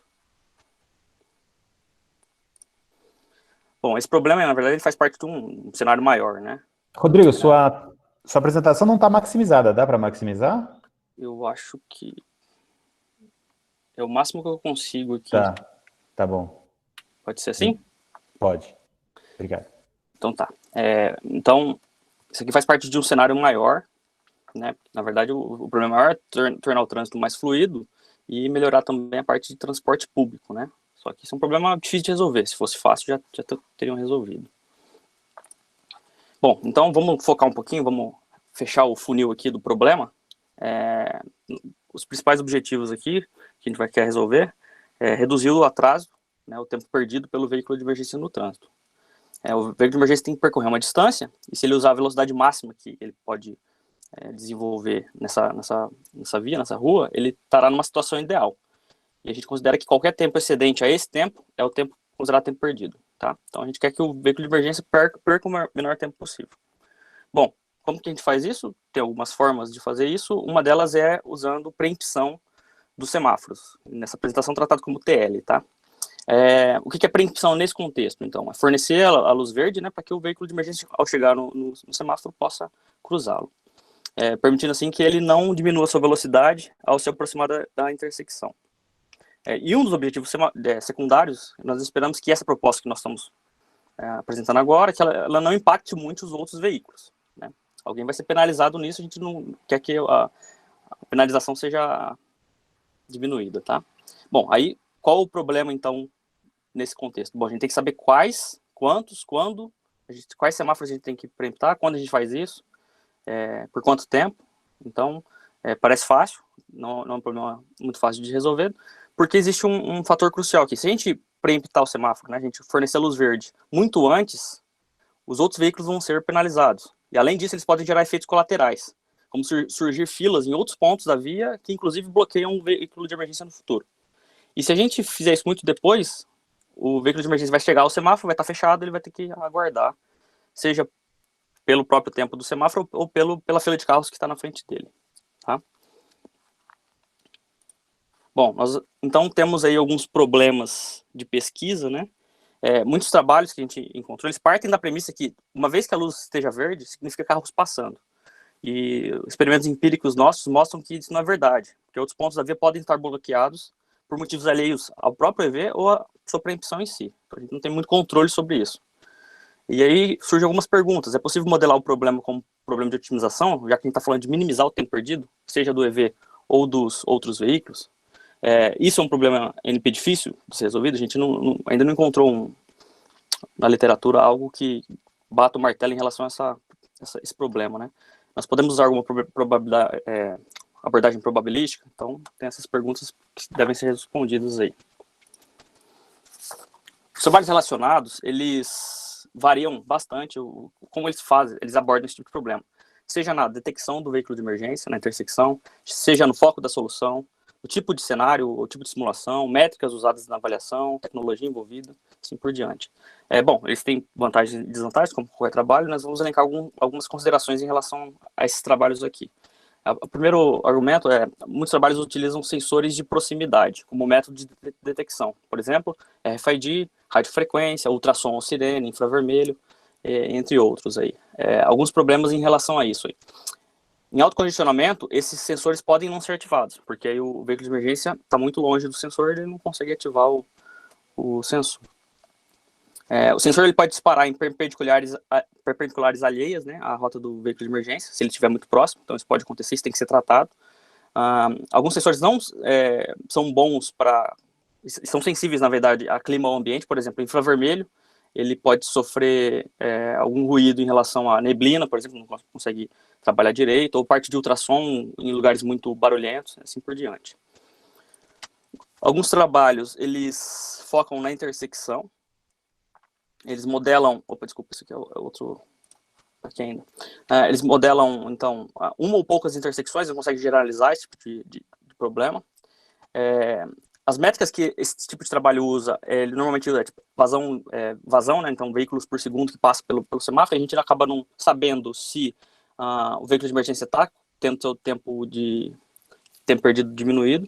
Bom, esse problema, na verdade, ele faz parte de um cenário maior, né? Rodrigo, sua apresentação não está maximizada. Dá para maximizar? Eu acho que é o máximo que eu consigo aqui. Tá bom. Pode ser assim? Pode. Obrigado. Então tá. Então, isso aqui faz parte de um cenário maior, né? Na verdade, o problema maior é tornar o trânsito mais fluido e melhorar também a parte de transporte público, né? Só que isso é um problema difícil de resolver. Se fosse fácil, já teriam resolvido. Bom, então vamos focar um pouquinho, vamos fechar o funil aqui do problema. Os principais objetivos aqui que a gente vai querer resolver é reduzir o atraso, né, o tempo perdido pelo veículo de emergência no trânsito. O veículo de emergência tem que percorrer uma distância e se ele usar a velocidade máxima que ele pode desenvolver nessa via, nessa rua, ele estará numa situação ideal. E a gente considera que qualquer tempo excedente a esse tempo é o tempo considerado tempo perdido, tá? Então a gente quer que o veículo de emergência perca o menor tempo possível. Bom, como que a gente faz isso? Tem algumas formas de fazer isso. Uma delas é usando preempção dos semáforos. Nessa apresentação tratado como TL, tá? O que é preempção nesse contexto? Então, é fornecer a luz verde, né, para que o veículo de emergência, ao chegar no semáforo, possa cruzá-lo. Permitindo assim que ele não diminua sua velocidade ao se aproximar da intersecção. E um dos objetivos secundários, nós esperamos que essa proposta que nós estamos apresentando agora, que ela não impacte muito os outros veículos, né? Alguém vai ser penalizado nisso, a gente não quer que a penalização seja diminuída, tá? Bom, aí, qual o problema, então, nesse contexto? Bom, a gente tem que saber quais, quantos, quando, quais semáforos a gente tem que preemptar, quando a gente faz isso, por quanto tempo. Então, parece fácil, não é um problema muito fácil de resolver, porque existe um fator crucial aqui. Se a gente preemptar o semáforo, né, a gente fornecer a luz verde muito antes, os outros veículos vão ser penalizados. E além disso, eles podem gerar efeitos colaterais, como surgir filas em outros pontos da via, que inclusive bloqueiam um veículo de emergência no futuro. E se a gente fizer isso muito depois, o veículo de emergência vai chegar ao semáforo, vai estar fechado, ele vai ter que aguardar, seja pelo próprio tempo do semáforo ou pela fila de carros que está na frente dele, tá? Bom, nós então temos aí alguns problemas de pesquisa, né? Muitos trabalhos que a gente encontrou, eles partem da premissa que, uma vez que a luz esteja verde, significa carros passando. E experimentos empíricos nossos mostram que isso não é verdade, porque outros pontos da via podem estar bloqueados por motivos alheios ao próprio EV ou à sua preempção em si. Então, a gente não tem muito controle sobre isso. E aí surgem algumas perguntas. É possível modelar o problema como problema de otimização, já que a gente está falando de minimizar o tempo perdido, seja do EV ou dos outros veículos? Isso é um problema NP difícil de ser resolvido. A gente ainda não encontrou na literatura algo que bata o martelo em relação a esse problema, né? Nós podemos usar alguma abordagem probabilística, então tem essas perguntas que devem ser respondidas aí. Os trabalhos relacionados, eles variam bastante como eles abordam esse tipo de problema. Seja na detecção do veículo de emergência, na intersecção, seja no foco da solução, o tipo de cenário, o tipo de simulação, métricas usadas na avaliação, tecnologia envolvida, assim por diante. Bom, eles têm vantagens e desvantagens, como qualquer trabalho, nós vamos elencar algumas considerações em relação a esses trabalhos aqui. O primeiro argumento muitos trabalhos utilizam sensores de proximidade como método de detecção. Por exemplo, RFID, radiofrequência, ultrassom ou sirene, infravermelho, entre outros aí. Alguns problemas em relação a isso aí. Em alto congestionamento, esses sensores podem não ser ativados, porque aí o veículo de emergência está muito longe do sensor e ele não consegue ativar o sensor. O sensor ele pode disparar em perpendiculares alheias, né, à rota do veículo de emergência, se ele estiver muito próximo, então isso pode acontecer, isso tem que ser tratado. Alguns sensores não são bons são sensíveis, na verdade, a clima ou ambiente, por exemplo, infravermelho, ele pode sofrer algum ruído em relação à neblina, por exemplo, não consegue trabalhar direito, ou parte de ultrassom em lugares muito barulhentos, assim por diante. Alguns trabalhos, eles focam na intersecção, eles modelam... Opa, desculpa, isso aqui é outro... Aqui ainda. Eles modelam, então, uma ou poucas intersecções, eles conseguem generalizar esse tipo de problema. As métricas que esse tipo de trabalho usa, ele normalmente usa tipo, vazão, né? Então, veículos por segundo que passam pelo semáforo, a gente acaba não sabendo se o veículo de emergência está tendo seu tempo perdido diminuído.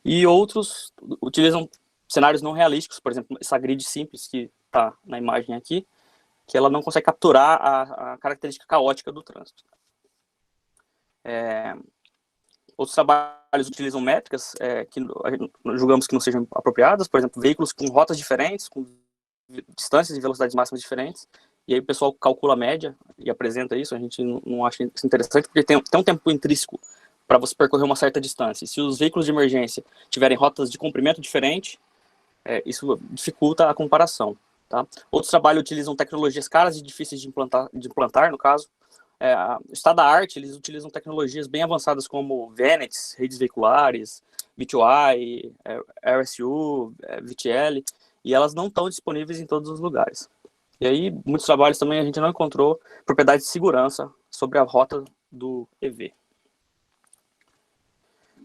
E outros utilizam cenários não realísticos, por exemplo, essa grid simples que está na imagem aqui, que ela não consegue capturar a característica caótica do trânsito. Outros trabalhos utilizam métricas que julgamos que não sejam apropriadas, por exemplo, veículos com rotas diferentes, com distâncias e velocidades máximas diferentes, e aí o pessoal calcula a média e apresenta isso, a gente não acha isso interessante, porque tem um tempo intrínseco para você percorrer uma certa distância. E se os veículos de emergência tiverem rotas de comprimento diferente, isso dificulta a comparação. Tá? Outros trabalhos utilizam tecnologias caras e difíceis de implantar, no caso. Estado da arte, eles utilizam tecnologias bem avançadas como VNets, redes veiculares, V2I, RSU, VTL, e elas não estão disponíveis em todos os lugares. E aí, muitos trabalhos também a gente não encontrou propriedades de segurança sobre a rota do EV.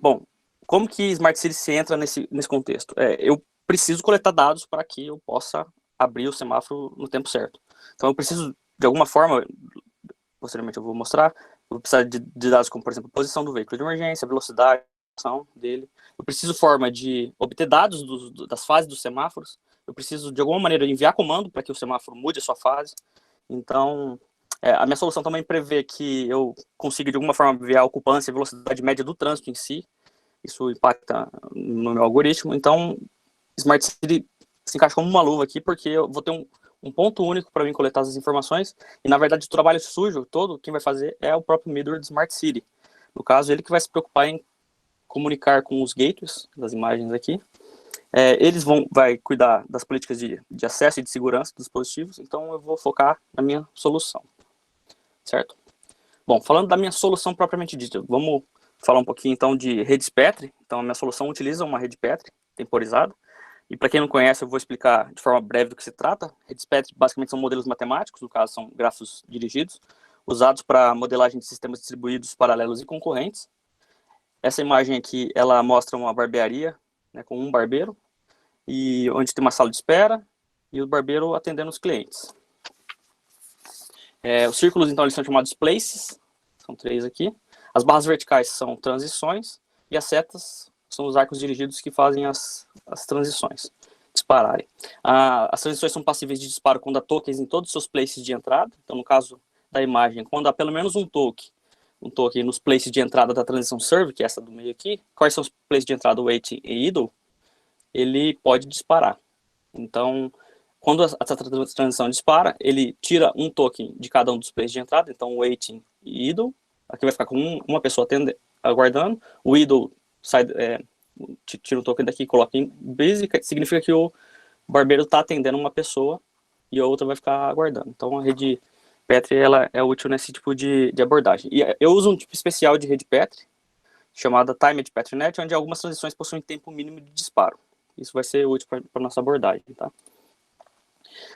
Bom, como que Smart City se entra nesse contexto? Eu preciso coletar dados para que eu possa abrir o semáforo no tempo certo. Então eu preciso, de alguma forma, posteriormente eu vou mostrar, eu vou precisar de dados como, por exemplo, posição do veículo de emergência, velocidade, ação dele. Eu preciso forma de obter dados das fases dos semáforos. Eu preciso, de alguma maneira, enviar comando para que o semáforo mude a sua fase. Então, a minha solução também prevê que eu consiga, de alguma forma, ver a ocupância e velocidade média do trânsito em si. Isso impacta no meu algoritmo. Então, Smart City se encaixa como uma luva aqui, porque eu vou ter um ponto único para mim coletar as informações, e na verdade o trabalho sujo todo, quem vai fazer é o próprio middleware do Smart City. No caso, ele que vai se preocupar em comunicar com os gateways das imagens aqui. Eles vai cuidar das políticas de acesso e de segurança dos dispositivos, então eu vou focar na minha solução, certo? Bom, falando da minha solução propriamente dita, vamos falar um pouquinho então de redes Petri. Então a minha solução utiliza uma rede Petri temporizada, e para quem não conhece, eu vou explicar de forma breve do que se trata. Redes Petri basicamente são modelos matemáticos, no caso são grafos dirigidos, usados para modelagem de sistemas distribuídos paralelos e concorrentes. Essa imagem aqui, ela mostra uma barbearia, né, com um barbeiro, e onde tem uma sala de espera, e o barbeiro atendendo os clientes. Os círculos, então, eles são chamados places, são 3 aqui. As barras verticais são transições, e as setas são os arcos dirigidos que fazem as transições dispararem. As transições são passíveis de disparo quando há tokens em todos os seus places de entrada. Então, no caso da imagem, quando há pelo menos um token nos places de entrada da transição serve, que é essa do meio aqui, quais são os places de entrada, waiting e idle, ele pode disparar. Então, quando essa transição dispara, ele tira um token de cada um dos places de entrada, então waiting e idle, aqui vai ficar com uma pessoa aguardando, o idle tira um token daqui e coloca em busy, que significa que o barbeiro está atendendo uma pessoa e a outra vai ficar aguardando. Então, a rede Petri ela é útil nesse tipo de abordagem. E eu uso um tipo especial de rede Petri, chamada Timed PetriNet, onde algumas transições possuem tempo mínimo de disparo. Isso vai ser útil para a nossa abordagem, tá?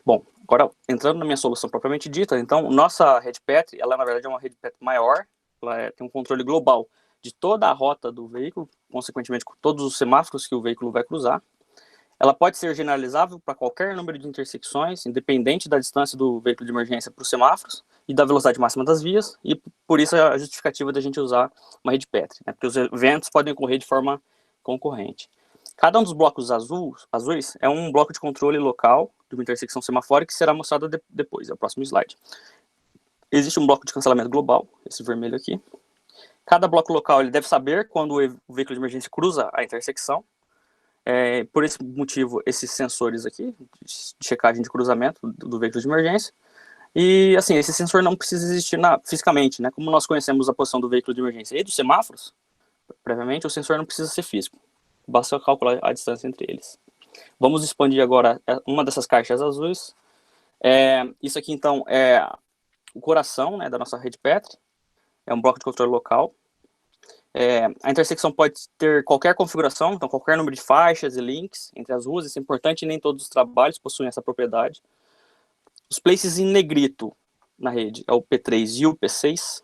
Bom, agora entrando na minha solução propriamente dita, então, nossa rede Petri, ela na verdade é uma rede Petri maior, ela tem um controle global de toda a rota do veículo, consequentemente com todos os semáforos que o veículo vai cruzar. Ela pode ser generalizável para qualquer número de intersecções, independente da distância do veículo de emergência para os semáforos e da velocidade máxima das vias, e por isso a justificativa da gente usar uma rede Petri, né? Porque os eventos podem ocorrer de forma concorrente. Cada um dos blocos azuis é um bloco de controle local de uma intersecção semafórica que será mostrado depois, é o próximo slide. Existe um bloco de cancelamento global, esse vermelho aqui. Cada bloco local ele deve saber quando o veículo de emergência cruza a intersecção. Por esse motivo, esses sensores aqui, de checagem de cruzamento do veículo de emergência. E, assim, esse sensor não precisa existir fisicamente, né? Como nós conhecemos a posição do veículo de emergência e dos semáforos, previamente, o sensor não precisa ser físico. Basta calcular a distância entre eles. Vamos expandir agora uma dessas caixas azuis. Isso aqui, então, é o coração, né, da nossa rede Petri. É um bloco de controle local. A intersecção pode ter qualquer configuração, então qualquer número de faixas e links entre as ruas, isso é importante, e nem todos os trabalhos possuem essa propriedade. Os places em negrito na rede, é o P3 e o P6,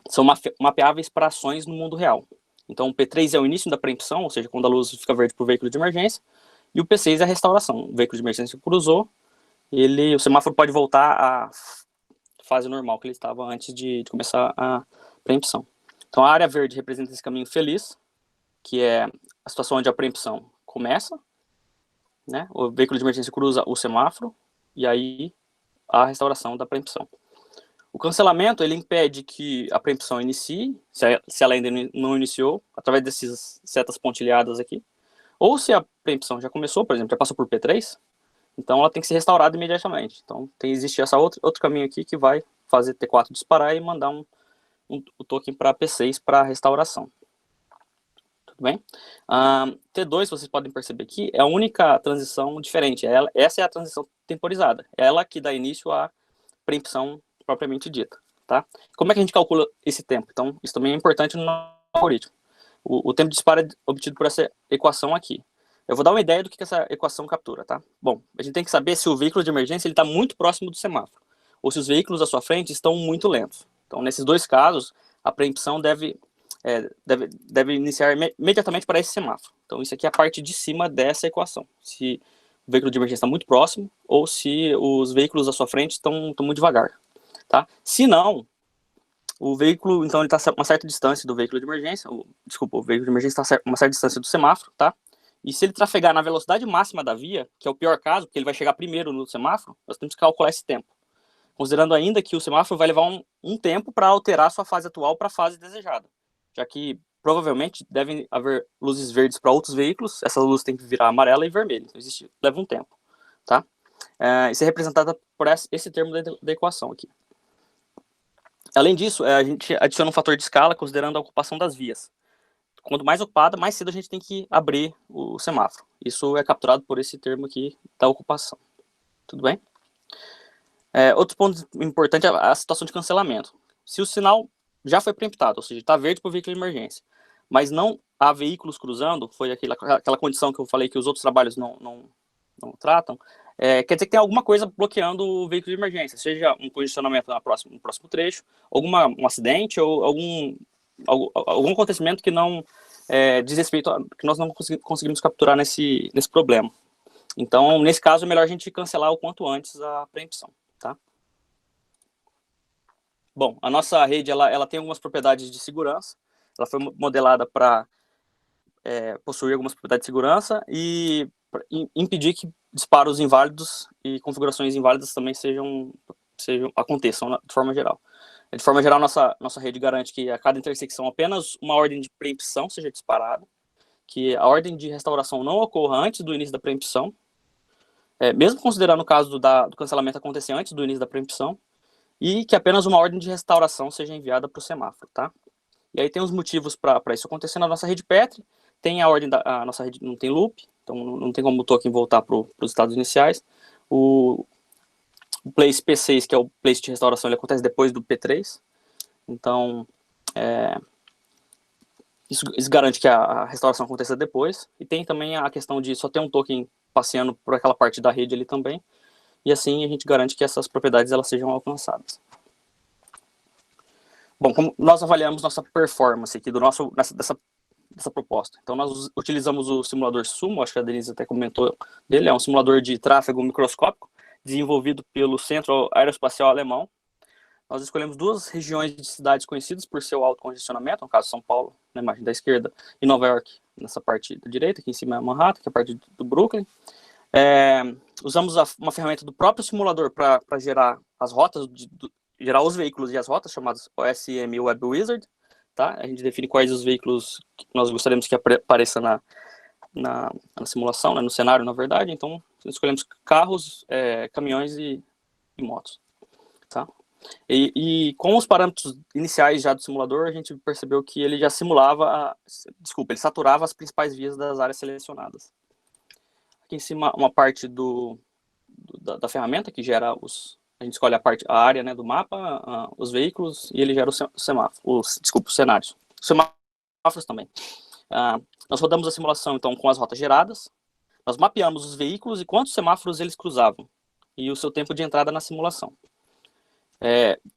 são mapeáveis para ações no mundo real. Então o P3 é o início da preempção, ou seja, quando a luz fica verde para o veículo de emergência, e o P6 é a restauração. O veículo de emergência cruzou, o semáforo pode voltar à fase normal que ele estava antes de começar a preempção. Então, a área verde representa esse caminho feliz, que é a situação onde a preempção começa, né? O veículo de emergência cruza o semáforo, e aí a restauração da preempção. O cancelamento, ele impede que a preempção inicie, se ela ainda não iniciou, através dessas setas pontilhadas aqui, ou se a preempção já começou, por exemplo, já passou por P3, então ela tem que ser restaurada imediatamente. Então, existe esse outro caminho aqui que vai fazer T4 disparar e mandar o token para P6 para restauração. Tudo bem? T2, vocês podem perceber aqui, é a única transição diferente. Essa é a transição temporizada. É ela que dá início à preempção propriamente dita. Tá? Como é que a gente calcula esse tempo? Então, isso também é importante no algoritmo. O tempo de disparo é obtido por essa equação aqui. Eu vou dar uma ideia do que essa equação captura. Tá? Bom, a gente tem que saber se o veículo de emergência está muito próximo do semáforo, ou se os veículos à sua frente estão muito lentos. Então, nesses dois casos, a preempção deve iniciar imediatamente para esse semáforo. Então, isso aqui é a parte de cima dessa equação. Se o veículo de emergência está muito próximo ou se os veículos à sua frente estão muito devagar. Tá? Se não, o veículo, então, ele está a uma certa distância do veículo de emergência. O veículo de emergência está a uma certa distância do semáforo, tá? E se ele trafegar na velocidade máxima da via, que é o pior caso, porque ele vai chegar primeiro no semáforo, nós temos que calcular esse tempo. Considerando ainda que o semáforo vai levar um tempo para alterar a sua fase atual para a fase desejada, já que provavelmente devem haver luzes verdes para outros veículos, essa luz tem que virar amarela e vermelha, então leva um tempo, tá? Isso é representado por esse termo da equação aqui. Além disso, a gente adiciona um fator de escala considerando a ocupação das vias. Quanto mais ocupada, mais cedo a gente tem que abrir o semáforo. Isso é capturado por esse termo aqui da ocupação. Tudo bem? Outro ponto importante é a situação de cancelamento. Se o sinal já foi preemptado, ou seja, está verde para o veículo de emergência, mas não há veículos cruzando, foi aquela condição que eu falei que os outros trabalhos não tratam, quer dizer que tem alguma coisa bloqueando o veículo de emergência, seja um congestionamento no próximo trecho, um acidente ou algum acontecimento que não diz respeito que nós não conseguimos capturar nesse problema. Então, nesse caso, é melhor a gente cancelar o quanto antes a preempção. Tá? Bom, a nossa rede ela tem algumas propriedades de segurança. Ela foi modelada para possuir algumas propriedades de segurança e impedir que disparos inválidos e configurações inválidas também aconteçam de forma geral. De forma geral, nossa rede garante que a cada intersecção apenas uma ordem de preempção seja disparada, que a ordem de restauração não ocorra antes do início da preempção, mesmo considerando o caso do cancelamento acontecer antes do início da preempção, e que apenas uma ordem de restauração seja enviada para o semáforo, tá? E aí tem os motivos para isso acontecer na nossa rede Petri. Tem a nossa rede não tem loop, então não tem como o token voltar para os estados iniciais. O place P6, que é o place de restauração, ele acontece depois do P3. Então, isso garante que a restauração aconteça depois. E tem também a questão de só ter um token passeando por aquela parte da rede ali também. E assim a gente garante que essas propriedades elas sejam alcançadas. Bom, como nós avaliamos nossa performance aqui dessa proposta? Então, nós utilizamos o simulador Sumo, acho que a Denise até comentou dele, é um simulador de tráfego microscópico, desenvolvido pelo Centro Aeroespacial Alemão. Nós escolhemos 2 regiões de cidades conhecidas por seu alto congestionamento, no caso São Paulo, na imagem da esquerda, e Nova York, nessa parte da direita, aqui em cima é Manhattan, que é a parte do Brooklyn. Usamos uma ferramenta do próprio simulador para gerar as rotas, gerar os veículos e as rotas, chamadas OSM Web Wizard. Tá? A gente define quais os veículos que nós gostaríamos que apareça na simulação, né, no cenário, na verdade. Então, escolhemos carros, caminhões e motos. Tá? E com os parâmetros iniciais já do simulador, a gente percebeu que ele já simulava, ele saturava as principais vias das áreas selecionadas. Aqui em cima, uma parte da ferramenta que gera a gente escolhe a área, né, do mapa, os veículos, e ele gera os cenários. Os semáforos também. Nós rodamos a simulação, então, com as rotas geradas, nós mapeamos os veículos e quantos semáforos eles cruzavam, e o seu tempo de entrada na simulação.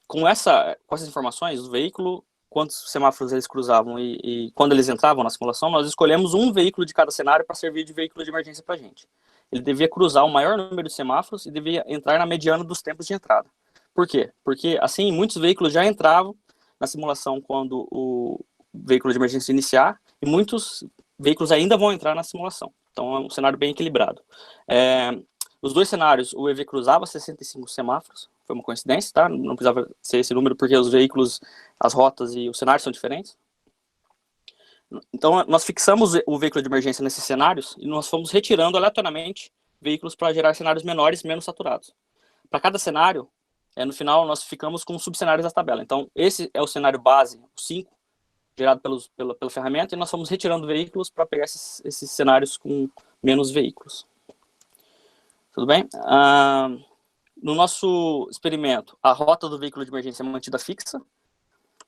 Com essas informações, o veículo, quantos semáforos eles cruzavam e quando eles entravam na simulação, nós escolhemos um veículo de cada cenário para servir de veículo de emergência para a gente. Ele devia cruzar o maior número de semáforos e devia entrar na mediana dos tempos de entrada. Por quê? Porque, assim, muitos veículos já entravam na simulação quando o veículo de emergência iniciar, e muitos veículos ainda vão entrar na simulação. Então, é um cenário bem equilibrado. Os 2 cenários, o EV cruzava 65 semáforos, foi uma coincidência, tá? Não precisava ser esse número, porque os veículos, as rotas e os cenários são diferentes. Então, nós fixamos o veículo de emergência nesses cenários e nós fomos retirando aleatoriamente veículos para gerar cenários menores, menos saturados. Para cada cenário, no final, nós ficamos com subcenários da tabela. Então, esse é o cenário base, o 5, gerado pela ferramenta, e nós fomos retirando veículos para pegar esses cenários com menos veículos. Tudo bem? No nosso experimento, a rota do veículo de emergência é mantida fixa.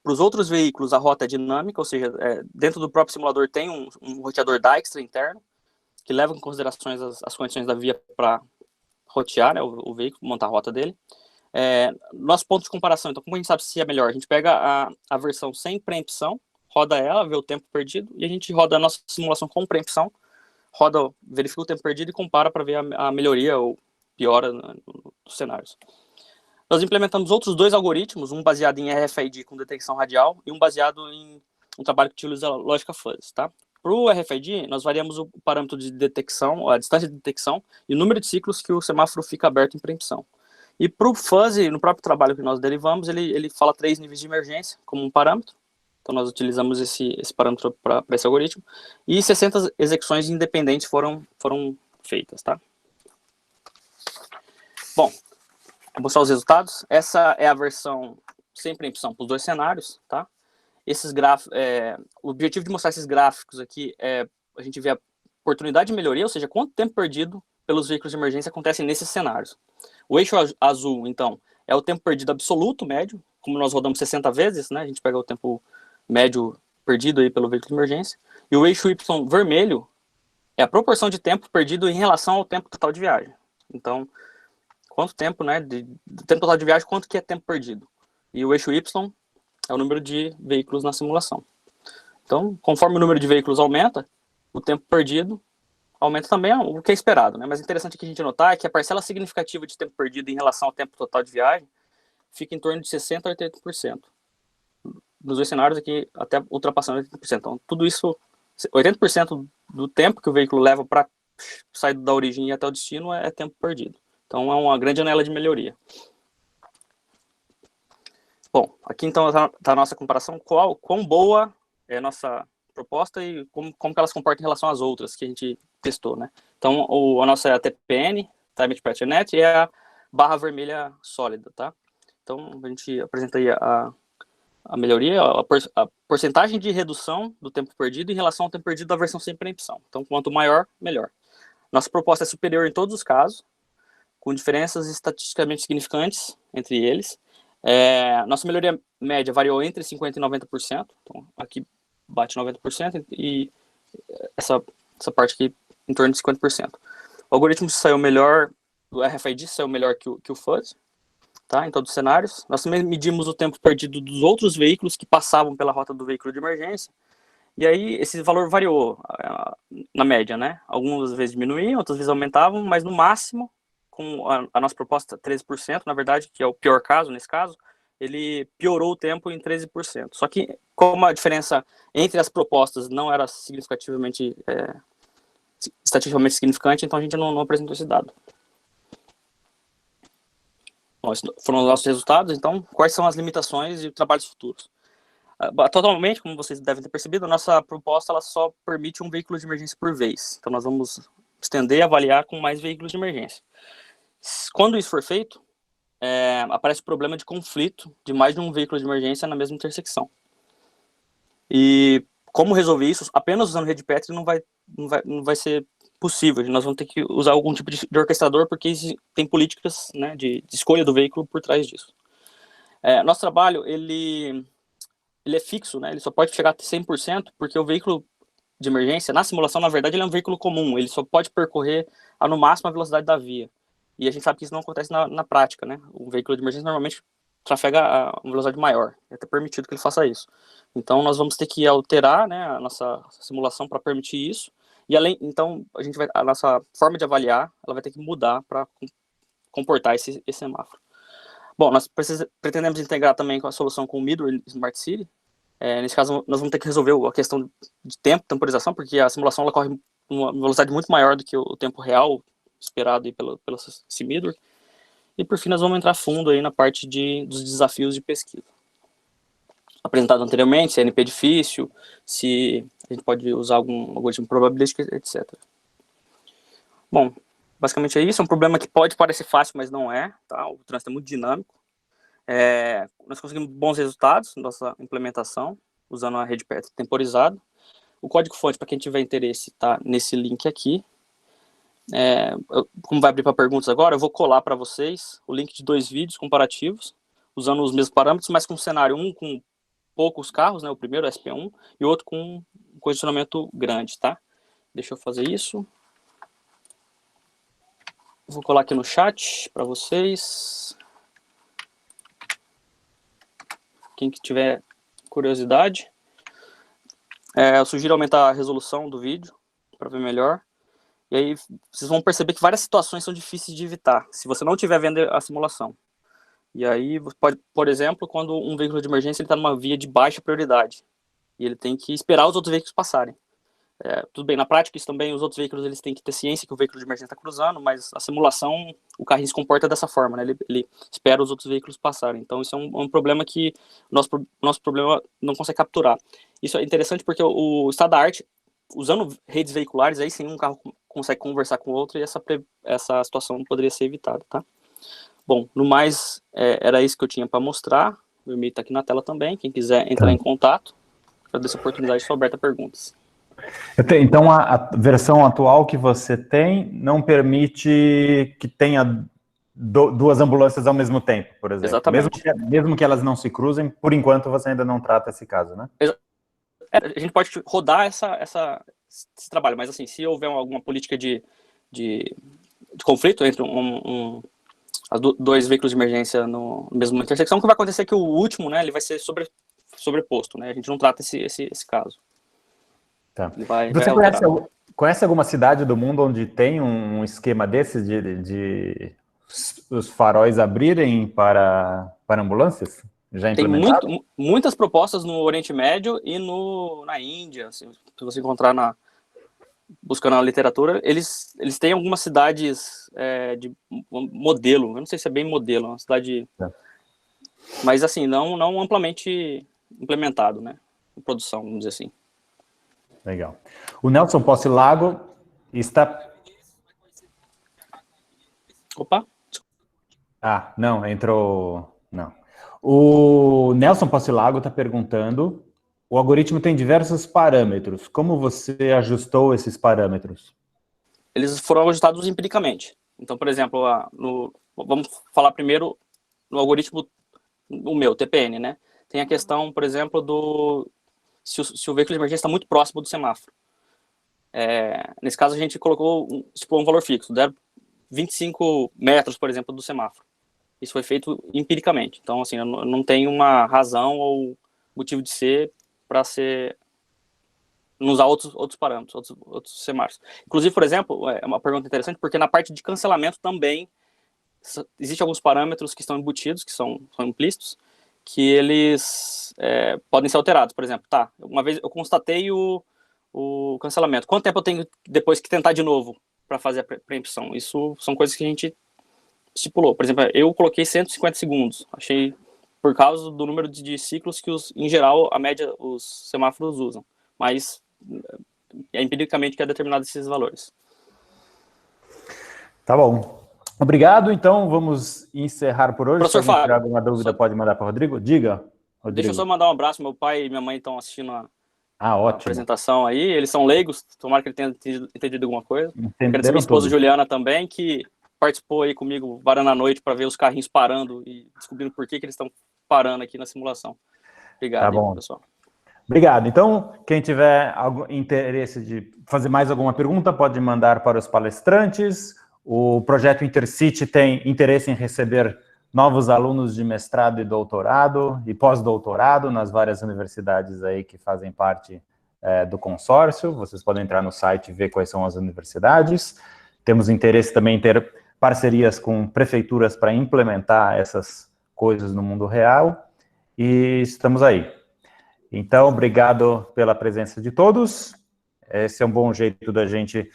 Para os outros veículos, a rota é dinâmica, ou seja, dentro do próprio simulador tem um roteador Dijkstra interno, que leva em consideração as condições da via para rotear, né, o veículo, montar a rota dele. Nosso ponto de comparação, então, como a gente sabe se é melhor? A gente pega a versão sem preempção, roda ela, vê o tempo perdido, e a gente roda a nossa simulação com preempção, verifica o tempo perdido e compara para ver a melhoria ou piora dos cenários. Nós implementamos outros 2 algoritmos, um baseado em RFID com detecção radial e um baseado em um trabalho que utiliza lógica fuzzy, tá? Para o RFID, nós variamos o parâmetro de detecção, a distância de detecção e o número de ciclos que o semáforo fica aberto em preempção. E para o fuzzy, no próprio trabalho que nós derivamos, ele fala 3 níveis de emergência como um parâmetro. Então, nós utilizamos esse parâmetro para esse algoritmo. E 60 execuções independentes foram feitas, tá? Bom, vou mostrar os resultados. Essa é a versão sem preempção para os 2 cenários, tá? Esses gráficos, o objetivo de mostrar esses gráficos aqui é a gente ver a oportunidade de melhoria, ou seja, quanto tempo perdido pelos veículos de emergência acontece nesses cenários. O eixo azul, então, é o tempo perdido absoluto, médio, como nós rodamos 60 vezes, né? A gente pega o tempo médio perdido aí pelo veículo de emergência. E o eixo Y vermelho é a proporção de tempo perdido em relação ao tempo total de viagem. Então, quanto tempo, né, do tempo total de viagem, quanto que é tempo perdido. E o eixo Y é o número de veículos na simulação. Então, conforme o número de veículos aumenta, o tempo perdido aumenta também, o que é esperado, né? Mas interessante aqui a gente notar é que a parcela significativa de tempo perdido em relação ao tempo total de viagem fica em torno de 60% a 80%. Nos 2 cenários aqui, até ultrapassando 80%. Então, tudo isso, 80% do tempo que o veículo leva para sair da origem e até o destino é tempo perdido. Então, é uma grande janela de melhoria. Bom, aqui então está a nossa comparação, quão boa é a nossa proposta e como que ela se comporta em relação às outras que a gente testou, né? Então, a nossa é a TPN, Time to Patch Net, e é a barra vermelha sólida, tá? Então, a gente apresenta aí a melhoria, a porcentagem de redução do tempo perdido em relação ao tempo perdido da versão sem preempção. Então, quanto maior, melhor. Nossa proposta é superior em todos os casos, com diferenças estatisticamente significantes entre eles. Nossa melhoria média variou entre 50% e 90%, então aqui bate 90%, e essa parte aqui em torno de 50%. O algoritmo saiu melhor, o RFID saiu melhor que o fuzzy, tá? Em todos os cenários. Nós também medimos o tempo perdido dos outros veículos que passavam pela rota do veículo de emergência. E aí, esse valor variou na média, né? Algumas vezes diminuíam, outras vezes aumentavam, mas no máximo, com a nossa proposta 13%, na verdade, que é o pior caso nesse caso, ele piorou o tempo em 13%. Só que, como a diferença entre as propostas não era significativamente, estatisticamente significante, então a gente não apresentou esse dado. Bom, esses foram os nossos resultados. Então, quais são as limitações e trabalhos futuros? Totalmente, como vocês devem ter percebido, a nossa proposta ela só permite um veículo de emergência por vez. Então, nós vamos estender e avaliar com mais veículos de emergência. Quando isso for feito, aparece o problema de conflito de mais de um veículo de emergência na mesma intersecção. E como resolver isso? Apenas usando rede Petri não vai ser possível. Nós vamos ter que usar algum tipo de orquestrador, porque tem políticas, né, de escolha do veículo por trás disso. Nosso trabalho, ele é fixo, né? Ele só pode chegar a 100%, porque o veículo de emergência, na simulação, na verdade, ele é um veículo comum. Ele só pode percorrer no máximo a velocidade da via. E a gente sabe que isso não acontece na prática, né? O veículo de emergência normalmente trafega a uma velocidade maior. É até permitido que ele faça isso. Então, nós vamos ter que alterar, né, a nossa simulação para permitir isso. E então, a nossa forma de avaliar, ela vai ter que mudar para comportar esse semáforo. Bom, nós pretendemos integrar também com a solução com o Midway Smart City. Nesse caso, nós vamos ter que resolver a questão de temporização, porque a simulação ela corre uma velocidade muito maior do que o tempo real esperado aí pelo Midway. E, por fim, nós vamos entrar fundo aí na parte dos desafios de pesquisa. Apresentado anteriormente, se é NP difícil, se a gente pode usar algum algoritmo probabilístico, etc. Bom, basicamente é isso. É um problema que pode parecer fácil, mas não é. Tá? O trânsito é muito dinâmico. Nós conseguimos bons resultados na nossa implementação, usando a rede Petri temporizada. O código-fonte, para quem tiver interesse, está nesse link aqui. Como vai abrir para perguntas agora, eu vou colar para vocês o link de 2 vídeos comparativos, usando os mesmos parâmetros, mas com um cenário, um com poucos carros, né, o primeiro, o SP1, e o outro com um condicionamento grande, tá? Deixa eu fazer isso. Vou colar aqui no chat para vocês. Quem que tiver curiosidade. Eu sugiro aumentar a resolução do vídeo para ver melhor. E aí vocês vão perceber que várias situações são difíceis de evitar, se você não estiver vendo a simulação. E aí, pode, por exemplo, quando um veículo de emergência está numa via de baixa prioridade, e ele tem que esperar os outros veículos passarem. Tudo bem, na prática, isso também, os outros veículos eles têm que ter ciência que o veículo de emergência está cruzando, mas a simulação, o carrinho se comporta dessa forma, né? Ele espera os outros veículos passarem. Então, isso é um problema que o nosso problema não consegue capturar. Isso é interessante porque o estado da arte, usando redes veiculares, aí sim um carro consegue conversar com o outro e essa situação poderia ser evitada, tá? Bom, no mais, era isso que eu tinha para mostrar. O e-mail está aqui na tela também. Quem quiser entrar em contato, agradeço a oportunidade, estou aberto a perguntas. Então, a versão atual que você tem não permite que tenha duas ambulâncias ao mesmo tempo, por exemplo. Exatamente. Mesmo que elas não se cruzem, por enquanto você ainda não trata esse caso, né? A gente pode rodar esse trabalho, mas assim, se houver alguma política de conflito entre dois veículos de emergência no mesmo intersecção, o que vai acontecer é que o último, né, ele vai ser sobreposto, né? A gente não trata esse caso. Tá. Você conhece alguma cidade do mundo onde tem um esquema desses de os faróis abrirem para ambulâncias? Já implementado? Tem muitas propostas no Oriente Médio e na Índia. Assim, se você encontrar buscando na literatura, eles têm algumas cidades de modelo. Eu não sei se é bem modelo, é uma cidade... Mas assim, não amplamente implementado, né? Em produção, vamos dizer assim. Legal. O Nelson Posse-Lago está... Opa! Não, entrou... Não. O Nelson Posse-Lago está perguntando, o algoritmo tem diversos parâmetros, como você ajustou esses parâmetros? Eles foram ajustados empiricamente. Então, por exemplo, vamos falar primeiro no algoritmo, o meu, TPN, né? Tem a questão, por exemplo, se o veículo de emergência está muito próximo do semáforo. Nesse caso, a gente colocou um valor fixo, 25 metros, por exemplo, do semáforo. Isso foi feito empiricamente. Então, assim, eu não tenho uma razão ou motivo de ser para ser não usar outros parâmetros, outros CMARs. Inclusive, por exemplo, é uma pergunta interessante, porque na parte de cancelamento também existem alguns parâmetros que estão embutidos, que são implícitos, que eles podem ser alterados. Por exemplo, uma vez eu constatei o cancelamento. Quanto tempo eu tenho depois que tentar de novo para fazer a preempção? Isso são coisas que a gente estipulou. Por exemplo, eu coloquei 150 segundos. Achei por causa do número de ciclos que, em geral, a média, os semáforos usam. Mas é empiricamente que é determinado esses valores. Tá bom. Obrigado. Então, vamos encerrar por hoje. Professor Se alguém tiver Fábio, alguma dúvida, pode mandar para o Rodrigo. Diga, Rodrigo. Deixa eu só mandar um abraço. Meu pai e minha mãe estão assistindo a ótimo. apresentação aí. Eles são leigos. Tomara que ele tenha entendido alguma coisa. Agradecer minha esposa Juliana também, que participou aí comigo varando a noite para ver os carrinhos parando e descobrindo por que eles estão parando aqui na simulação. Obrigado, tá bom. aí, pessoal. Obrigado. Então, quem tiver algum interesse de fazer mais alguma pergunta, pode mandar para os palestrantes. O projeto Intercity tem interesse em receber novos alunos de mestrado e doutorado e pós-doutorado nas várias universidades aí que fazem parte do consórcio. Vocês podem entrar no site e ver quais são as universidades. Temos interesse também em ter parcerias com prefeituras para implementar essas coisas no mundo real. E estamos aí. Então, obrigado pela presença de todos. Esse é um bom jeito da gente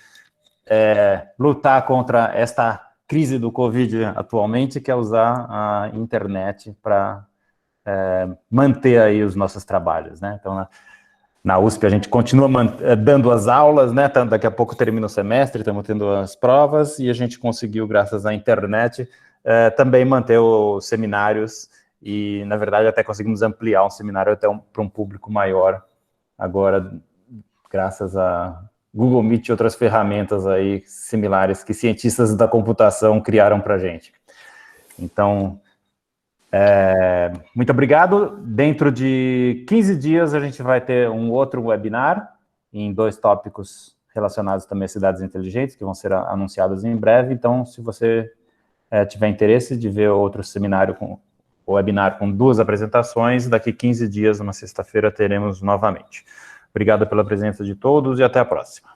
lutar contra esta crise do Covid atualmente, que é usar a internet para manter aí os nossos trabalhos, né? Então, na USP a gente continua dando as aulas, né? Daqui a pouco termina o semestre, estamos tendo as provas, e a gente conseguiu, graças à internet, também manter os seminários. E, na verdade, até conseguimos ampliar um seminário até para um público maior, agora, graças a Google Meet e outras ferramentas aí similares que cientistas da computação criaram para a gente. Então, muito obrigado. Dentro de 15 dias, a gente vai ter um outro webinar em 2 tópicos relacionados também a cidades inteligentes, que vão ser anunciados em breve. Então, se você tiver interesse de ver outro seminário o webinar com 2 apresentações, daqui 15 dias, numa sexta-feira, teremos novamente. Obrigado pela presença de todos e até a próxima.